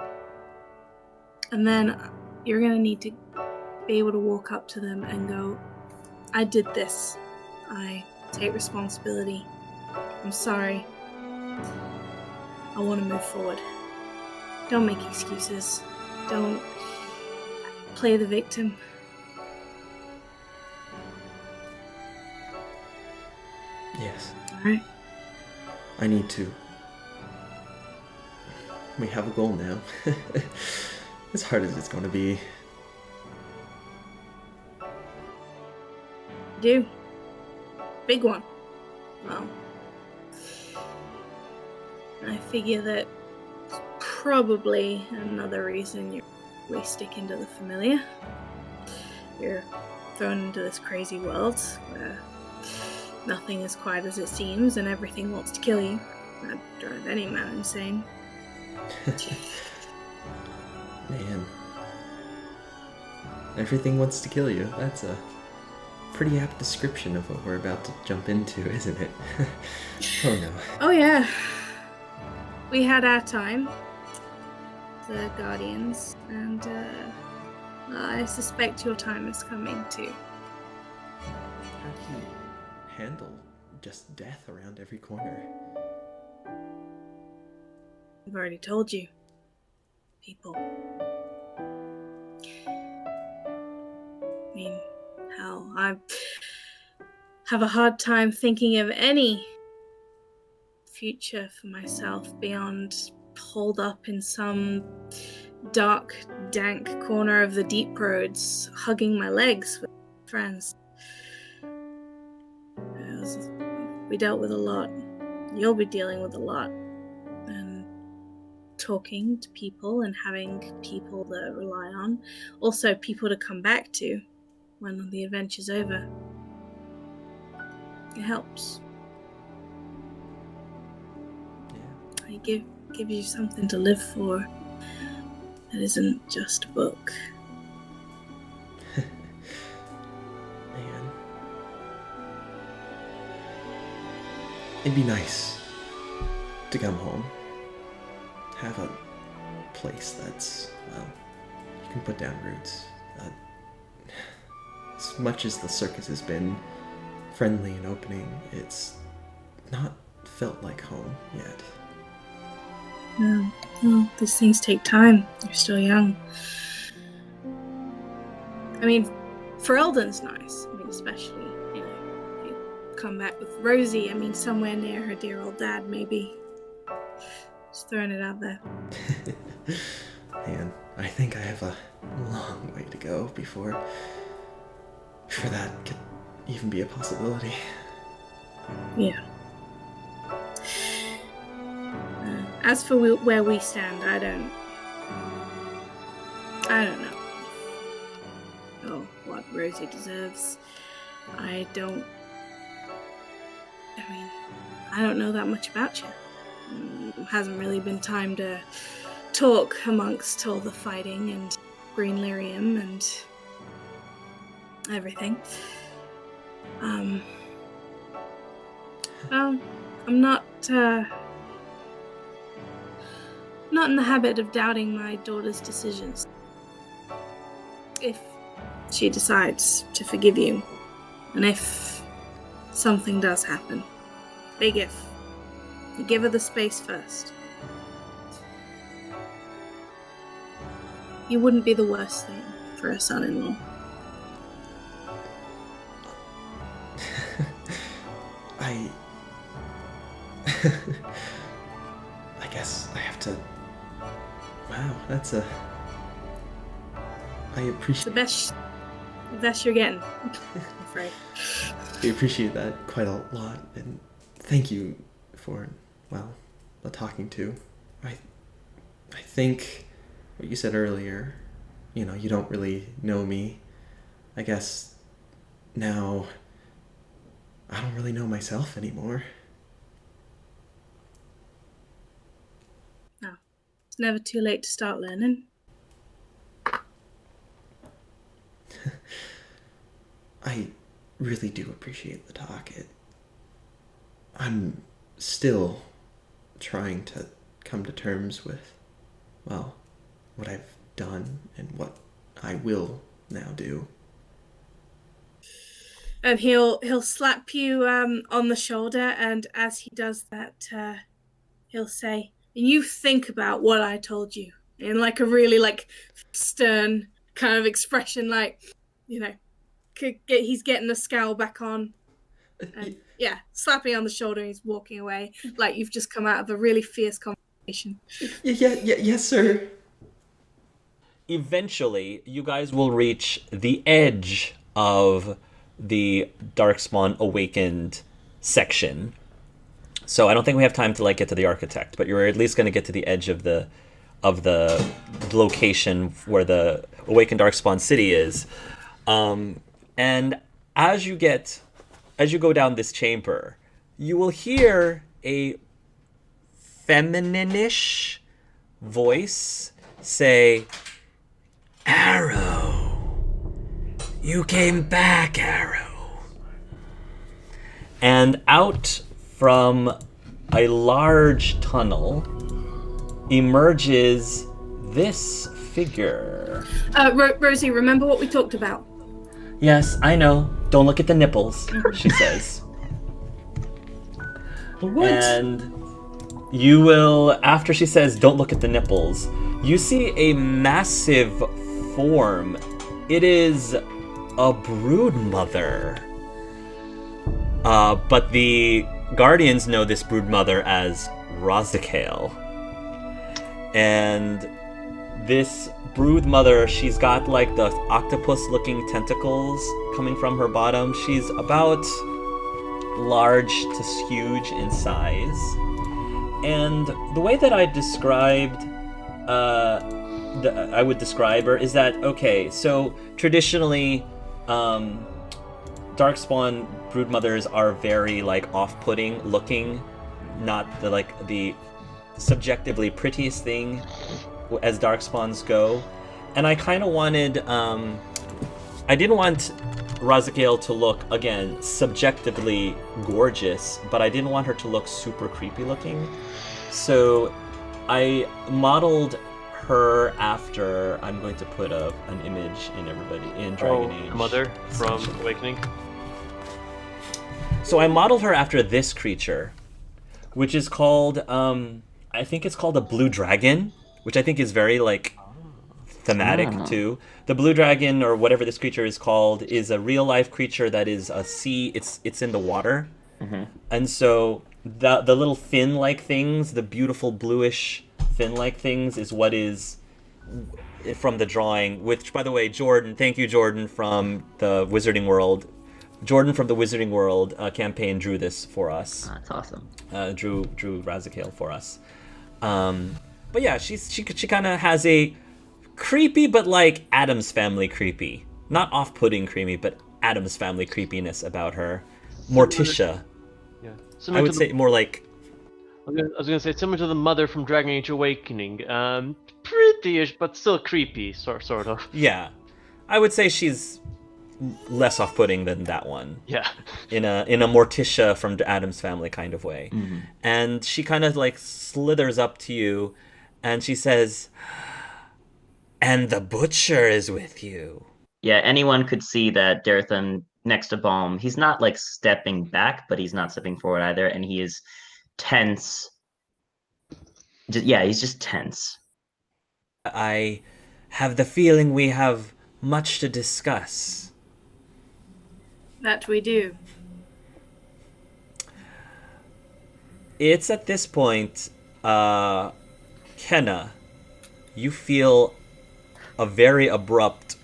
And then you're gonna need to be able to walk up to them and go, I did this. I take responsibility. I'm sorry. I want to move forward. Don't make excuses. Don't play the victim. Yes. Alright. I need to. We have a goal now. As hard as it's going to be. Do. Big one. Well. I figure that probably another reason you're really sticking to the familiar. You're thrown into this crazy world where nothing is quite as it seems and everything wants to kill you. That'd drive any man insane. Man. Everything wants to kill you. That's a pretty apt description of what we're about to jump into, isn't it? Oh no. Oh yeah. We had our time, the Guardians, and I suspect your time is coming too. How do you handle just death around every corner? I've already told you. People. I mean, hell, I have a hard time thinking of any future for myself beyond holed up in some dark, dank corner of the deep roads, hugging my legs with friends. We dealt with a lot. You'll be dealing with a lot. And talking to people and having people to rely on. Also, people to come back to when the adventure's over. It helps. Yeah. It gives you something to live for that isn't just a book. Man. It'd be nice to come home. Have a place that's, well, you can put down roots. As much as the circus has been friendly and opening, it's not felt like home yet. No, well, these things take time. You're still young. I mean, for Eldon's nice. I mean, especially, if you come back with Rosie, I mean, somewhere near her dear old dad, maybe. Just throwing it out there. Man, I think I have a long way to go before that could even be a possibility. Yeah. As for where we stand, I don't know. Oh, what Rosie deserves. I don't know that much about you. Hasn't really been time to talk amongst all the fighting and Green Lyrium and everything. Well, I'm not in the habit of doubting my daughter's decisions. If she decides to forgive you, and if something does happen, big if, you give her the space first. You wouldn't be the worst thing for a son-in-law. I guess I have to... Wow, that's a... I appreciate... The best you're getting, I'm afraid. I appreciate that quite a lot, and thank you for, well, the talking to. I think what you said earlier, you don't really know me. I guess now I don't really know myself anymore. No, it's never too late to start learning. I really do appreciate the talk. I'm still trying to come to terms with, well, what I've done and what I will now do. And he'll slap you on the shoulder, and as he does that, he'll say, "You think about what I told you," in like a really stern kind of expression, he's getting the scowl back on. And yeah, slapping on the shoulder, and he's walking away like you've just come out of a really fierce conversation. Yes, sir. Eventually, you guys will reach the edge of the Darkspawn Awakened section. So I don't think we have time to like get to the architect, but you're at least going to get to the edge of the location where the Awakened Darkspawn city is. And as you go down this chamber, you will hear a feminine-ish voice say, "Arrow, you came back, Arrow." And out from a large tunnel emerges this figure. Rosie, remember what we talked about? Yes, I know. Don't look at the nipples, she says. What? And you will, after she says, don't look at the nipples, you see a massive form. It is a brood mother. But the Guardians know this brood mother as Razakale. And this brood mother, she's got like the octopus-looking tentacles coming from her bottom. She's about large to huge in size. And the way that I would describe her is that, okay, so traditionally, Darkspawn broodmothers are very like off-putting looking, not the subjectively prettiest thing as Darkspawns go. And I kind of wanted, I didn't want Razakale to look, again, subjectively gorgeous, but I didn't want her to look super creepy looking. So I modeled her after, I'm going to put an image in Dragon Age. The mother from Awakening. So I modeled her after this creature, which is called, I think it's called a blue dragon, which I think is very like thematic too. The blue dragon, or whatever this creature is called, is a real life creature that is a sea. It's in the water, and so the little fin like things, the beautiful bluish fin like things, is what is from the drawing. Which, by the way, Jordan, thank you, Jordan from the Wizarding World. Jordan from the Wizarding World campaign drew this for us. That's awesome. Drew Razakale for us. But yeah, she kind of has a creepy, but like Addams Family creepy. Not off-putting creepy, but Addams Family creepiness about her. Morticia. Yeah. I would say more like... I was gonna say similar to the mother from Dragon Age Awakening. Pretty-ish, but still creepy, sort of. Yeah. I would say she's less off-putting than that one. Yeah. In a Morticia from the Addams Family kind of way. Mm-hmm. And she kind of like slithers up to you and she says, "And the butcher is with you." Yeah, anyone could see that Darethan next to Balm, he's not like stepping back, but he's not stepping forward either, and he is tense. He's just tense. I have the feeling we have much to discuss. That we do. It's at this point, Kenna, you feel a very abrupt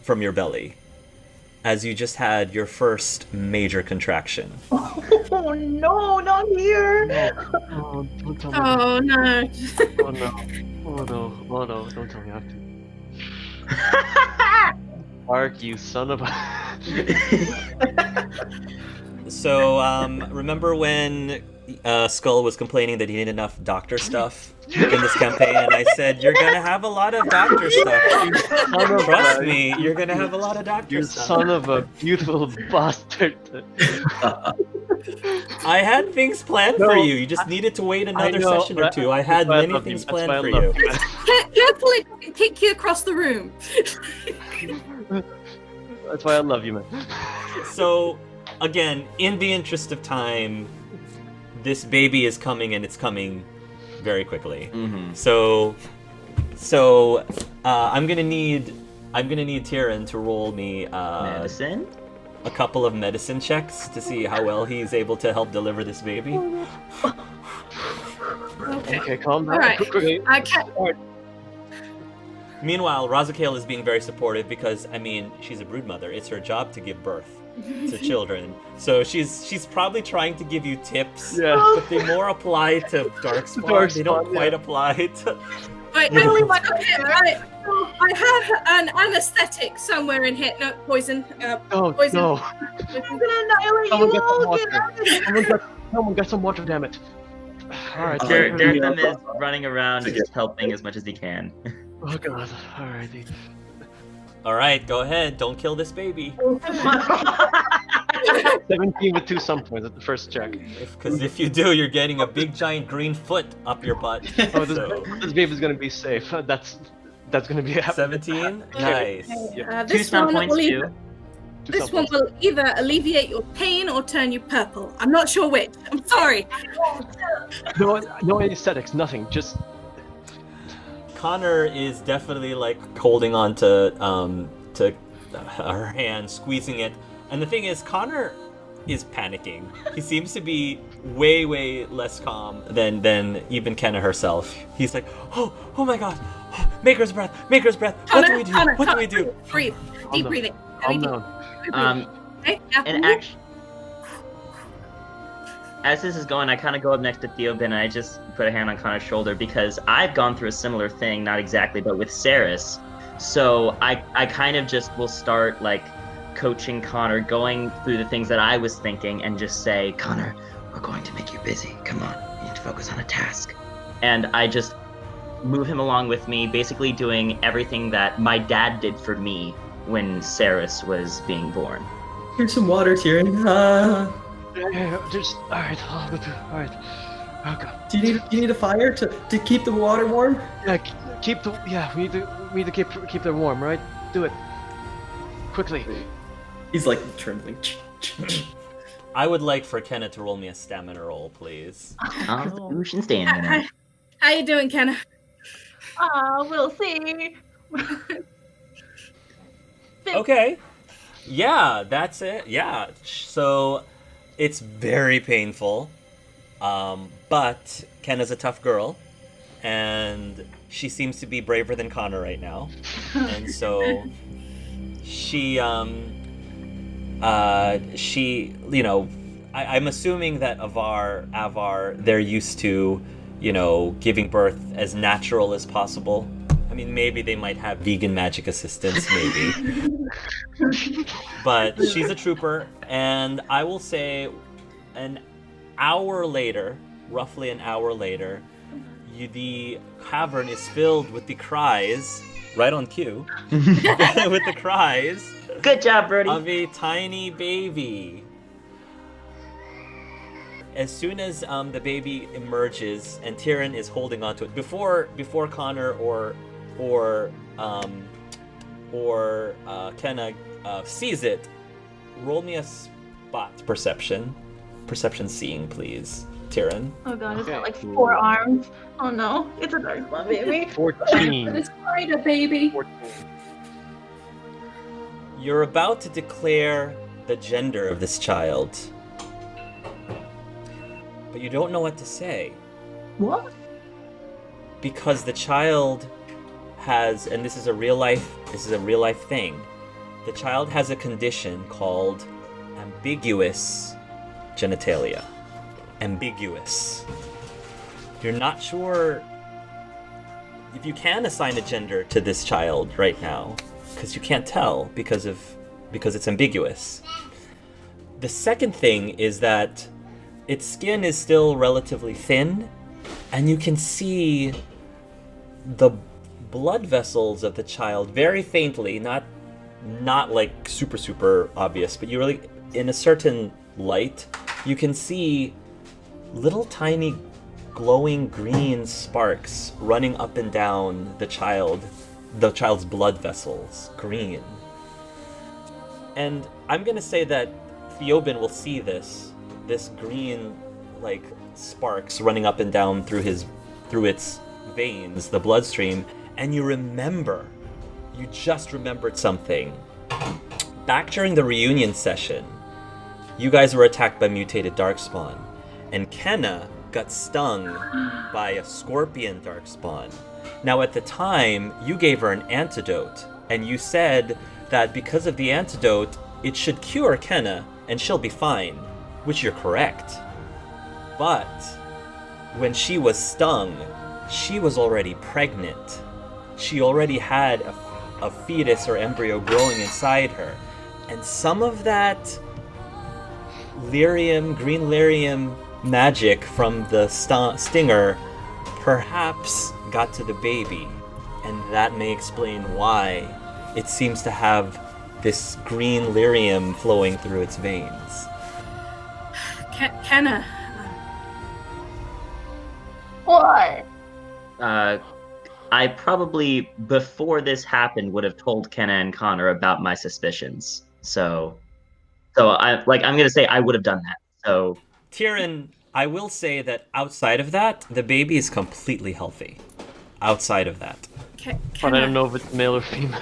from your belly as you just had your first major contraction. Oh no, not here! Oh, don't tell me. Oh no. Oh no, don't tell me I have to. Mark, you son of a... So, remember when Skull was complaining that he didn't enough doctor stuff in this campaign, and I said, you're gonna have a lot of doctor stuff. Trust me, you're gonna have a lot of doctor You stuff. son of a beautiful bastard. I had things planned for you. You just needed to wait another session or two. I had many things planned for you. Carefully kick you across the room. That's why I love you, man. So, again, in the interest of time, this baby is coming, and it's coming very quickly. Mm-hmm. So, I'm gonna need Tyrion to roll me medicine. A couple of medicine checks to see how well he's able to help deliver this baby. Okay, calm down. All right. Okay. I can't. Meanwhile, Razakale is being very supportive because, I mean, she's a broodmother. It's her job to give birth. to children. So she's probably trying to give you tips, Yeah. but they more apply to Darkspawn. They don't Darkspawn, quite yeah. apply to. I have an anesthetic somewhere in here. No, poison. Oh, Poison. no. I'm gonna annihilate Someone you get some all. water. Get out of Someone get some water, damn it. Alright. Daretham is running around just helping as much as he can. Oh god. Alrighty. All right, go ahead. Don't kill this baby. 17 with 2 sum points at the first check. Because if you do, you're getting a big giant green foot up your butt. Oh, this, So, this baby's gonna be safe. That's gonna be a 17? Nice. Two This sum one points will too. either, this one will either alleviate your pain or turn you purple. I'm not sure which. I'm sorry. No anesthetics, nothing. Just Connor is definitely like holding on to her hand, squeezing it. And the thing is, Connor is panicking. He seems to be way less calm than even Kenna herself. He's like, oh my god, Maker's breath. What do we do? What do we do? Breathe. Deep breathing. calm down. Okay, yeah. And actually, as this is going, I kind of go up next to Theobin and I just put a hand on Connor's shoulder because I've gone through a similar thing, not exactly, but with Saris. So I kind of just will start like coaching Connor, going through the things that I was thinking and just say, Connor, we're going to make you busy. Come on, you need to focus on a task. And I just move him along with me, basically doing everything that my dad did for me when Saris was being born. Here's some water, Tyrion. Yeah, just alright. Oh god. Do you need a fire to keep the water warm? Yeah, we need to keep them warm, right? Do it quickly. He's like trembling. I would like for Kenna to roll me a stamina roll, please. Constitution stamina. How you doing, Kenna? We'll see. Okay. Yeah, that's it. Yeah. So it's very painful. But Kenna's a tough girl. And she seems to be braver than Connor right now. And so she, you know, I'm assuming that Avar, they're used to, you know, giving birth as natural as possible. I mean, maybe they might have vegan magic assistants, maybe. But she's a trooper, and I will say roughly an hour later, the cavern is filled with the cries, right on cue, with the cries Good job, Brody. of a tiny baby. As soon as the baby emerges and Tyrion is holding onto it, before Connor or Kenna sees it, roll me a spot perception seeing, please, Tyrion. Oh god, it's got like Okay. 4 arms. Oh no, it's a Darkspawn baby. 14. It's quite a baby. 14. You're about to declare the gender of this child, but you don't know what to say. What? Because the child has, and this is a real life thing, the child has a condition called ambiguous genitalia. Ambiguous. You're not sure if you can assign a gender to this child right now, because you can't tell because it's ambiguous. The second thing is that its skin is still relatively thin, and you can see the blood vessels of the child very faintly, not like super obvious, but you really, in a certain light, you can see little tiny glowing green sparks running up and down the child's blood vessels, green. And I'm gonna say that Theobin will see this green like sparks running up and down through its veins, the bloodstream, and you just remembered something. Back during the reunion session, you guys were attacked by mutated Darkspawn, and Kenna got stung by a scorpion Darkspawn. Now at the time, you gave her an antidote, and you said that because of the antidote, it should cure Kenna and she'll be fine, which you're correct. But when she was stung, she was already pregnant. She already had a fetus or embryo growing inside her. And some of that green lyrium magic from the stinger perhaps got to the baby. And that may explain why it seems to have this green lyrium flowing through its veins. Kenna. What? I probably, before this happened, would have told Kenna and Connor about my suspicions. So I'm gonna say I would have done that. So Tyrion, I will say that outside of that, the baby is completely healthy. Outside of that. But I don't know if it's male or female.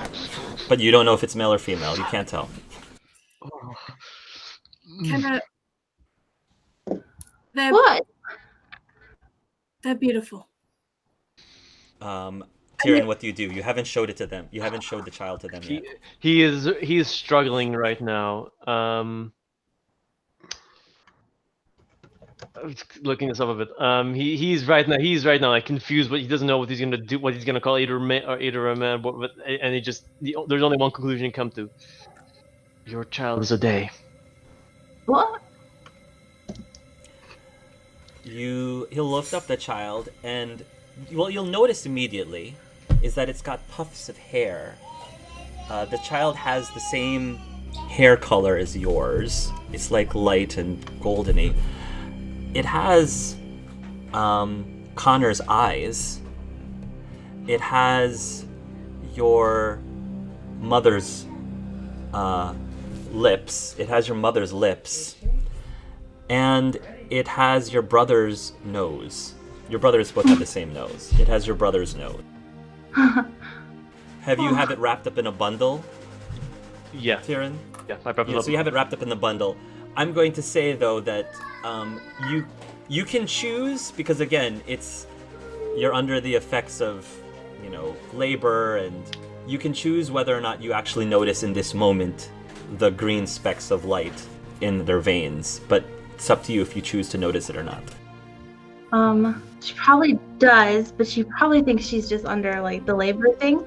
But you don't know if it's male or female. You can't tell. Kenna. What? They're beautiful. Tyrion, what do? You haven't showed it to them. You haven't showed the child to them yet. He is struggling right now. I'm looking this up a bit. He's right now like confused, but he doesn't know what he's gonna do. What he's gonna call either a man, and there's only one conclusion he come to. Your child is a day. What? He'll lift up the child, and what you'll notice immediately is that it's got puffs of hair. The child has the same hair color as yours. It's like light and goldeny. It has Connor's eyes. It has your mother's lips. It has your mother's lips. And it has your brother's nose. Your brothers both have the same nose. It has your brother's nose. Have it wrapped up in a bundle? Yeah. Tyrion? Yeah, I wrapped it up. So you have it wrapped up in the bundle. I'm going to say though that you can choose, because again, you're under the effects of, labor, and you can choose whether or not you actually notice in this moment the green specks of light in their veins, but it's up to you if you choose to notice it or not. She probably does, but she probably thinks she's just under like the labor thing,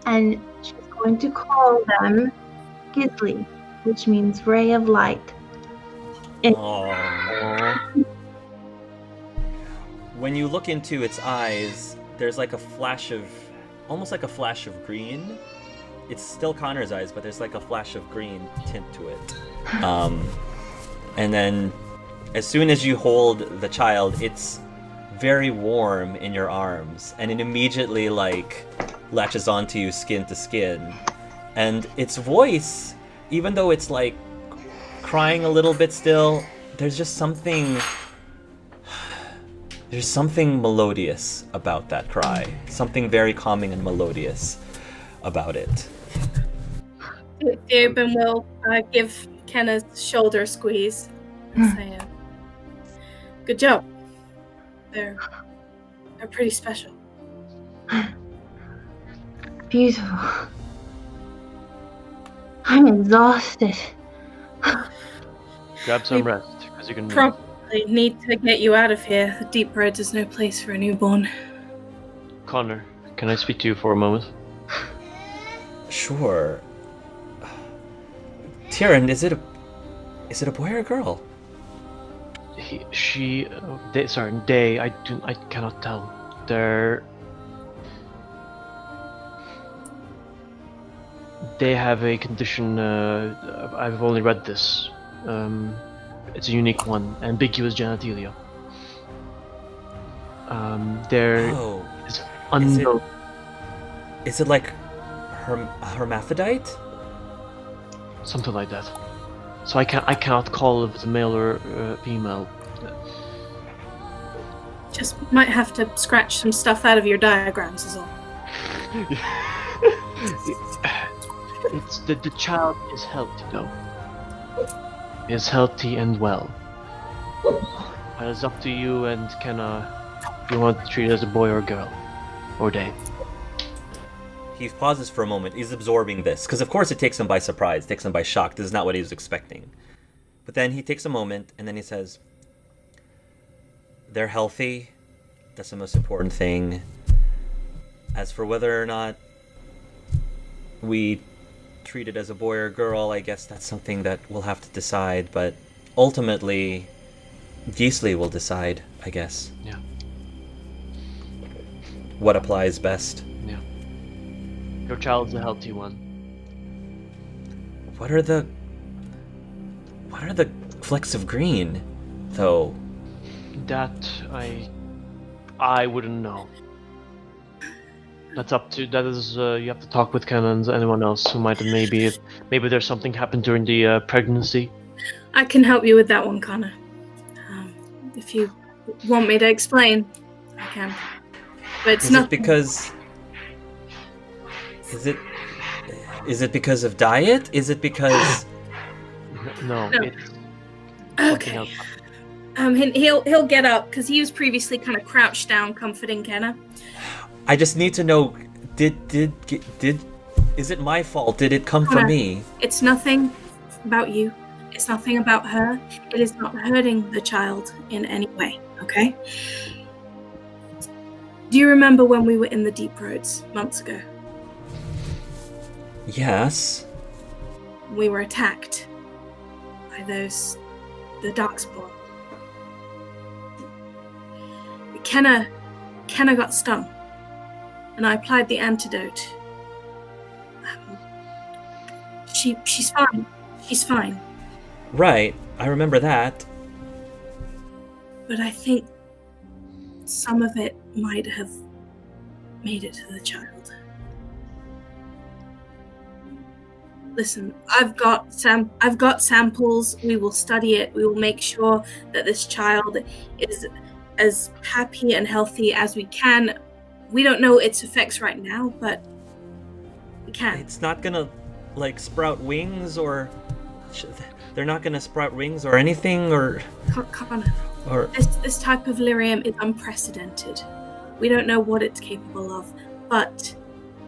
and she's going to call them Gizly, which means ray of light. Aww. When you look into its eyes, there's like almost like a flash of green. It's still Connor's eyes, but there's like a flash of green tint to it. And then as soon as you hold the child, it's very warm in your arms, and it immediately latches onto you skin to skin. And its voice, even though it's like crying a little bit still, there's something melodious about that cry. Something very calming and melodious about it. Theoben will give Kenna's shoulder a squeeze and say, good job. They're pretty special. Beautiful. I'm exhausted. Grab some rest, because you can. Probably need to get you out of here. The deep road is no place for a newborn. Connor, can I speak to you for a moment? Sure. Tyrion, is it a boy or a girl? They. I cannot tell. They have a condition. I've only read this. It's a unique one. Ambiguous genitalia. Is unknown. Is it like hermaphrodite? Something like that. So I cannot call if it's a male or female. Just might have to scratch some stuff out of your diagrams is all. It's the child is healthy though. Is healthy and well. And it's up to you and you want to treat it as a boy or a girl. Or they. he pauses for a moment. He's absorbing this, because of course it takes him by surprise, takes him by shock. This is not what he was expecting. But then he takes a moment, and then he says, they're healthy. That's the most important thing. As for whether or not we treat it as a boy or a girl, I guess that's something that we'll have to decide. But ultimately, Gisli will decide, I guess. Yeah. What applies best. Yeah. Your child's a healthy one. What are the flecks of green, though? That I wouldn't know. That is you have to talk with Ken and anyone else who might have maybe there's something happened during the pregnancy. I can help you with that one, Connor. If you want me to explain, I can. But it's not because. Is it because of diet? Is it because? No. It's okay. else. He'll get up because he was previously kind of crouched down, comforting Kenna. I just need to know. Did is it my fault? Did it come from me? It's nothing about you. It's nothing about her. It is not hurting the child in any way. Okay. Do you remember when we were in the deep roads months ago? Yes. We were attacked by the Darkspawn. Kenna got stung, and I applied the antidote. She's fine. She's fine. Right, I remember that. But I think some of it might have made it to the child. Listen, I've got samples. We will study it. We will make sure that this child is as happy and healthy as we can. We don't know its effects right now, but we can. It's not gonna, sprout wings, or they're not gonna sprout wings or anything, or. Connor, this type of lyrium is unprecedented. We don't know what it's capable of, but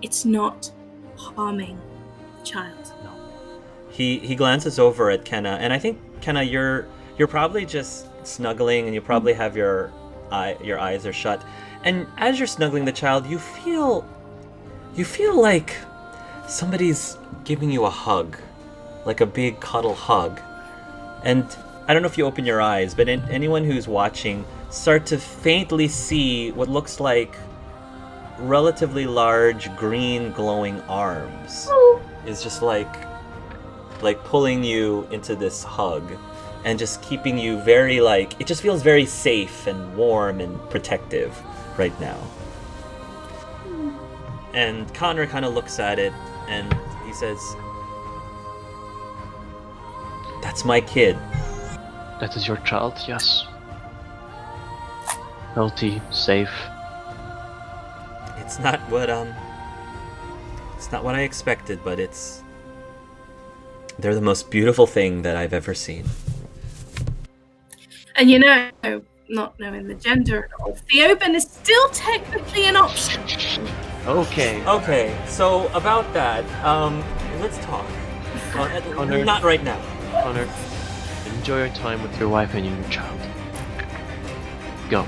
it's not harming the child. No. He glances over at Kenna, and I think, Kenna, you're probably just snuggling, and you probably have your eyes are shut. And as you're snuggling the child, you feel like somebody's giving you a hug, like a big cuddle hug. And I don't know if you open your eyes, but anyone who's watching start to faintly see what looks like relatively large green glowing arms. Is just like pulling you into this hug and just keeping you very it just feels very safe and warm and protective right now. And Connor kind of looks at it and he says, "That's my kid." That is your child, yes. Healthy, safe. It's not what I expected, but they're the most beautiful thing that I've ever seen. And not knowing the gender of Theoben is still technically an option. Okay, so about that, let's talk. Connor. Not right now. Connor, enjoy your time with your wife and your child. Go.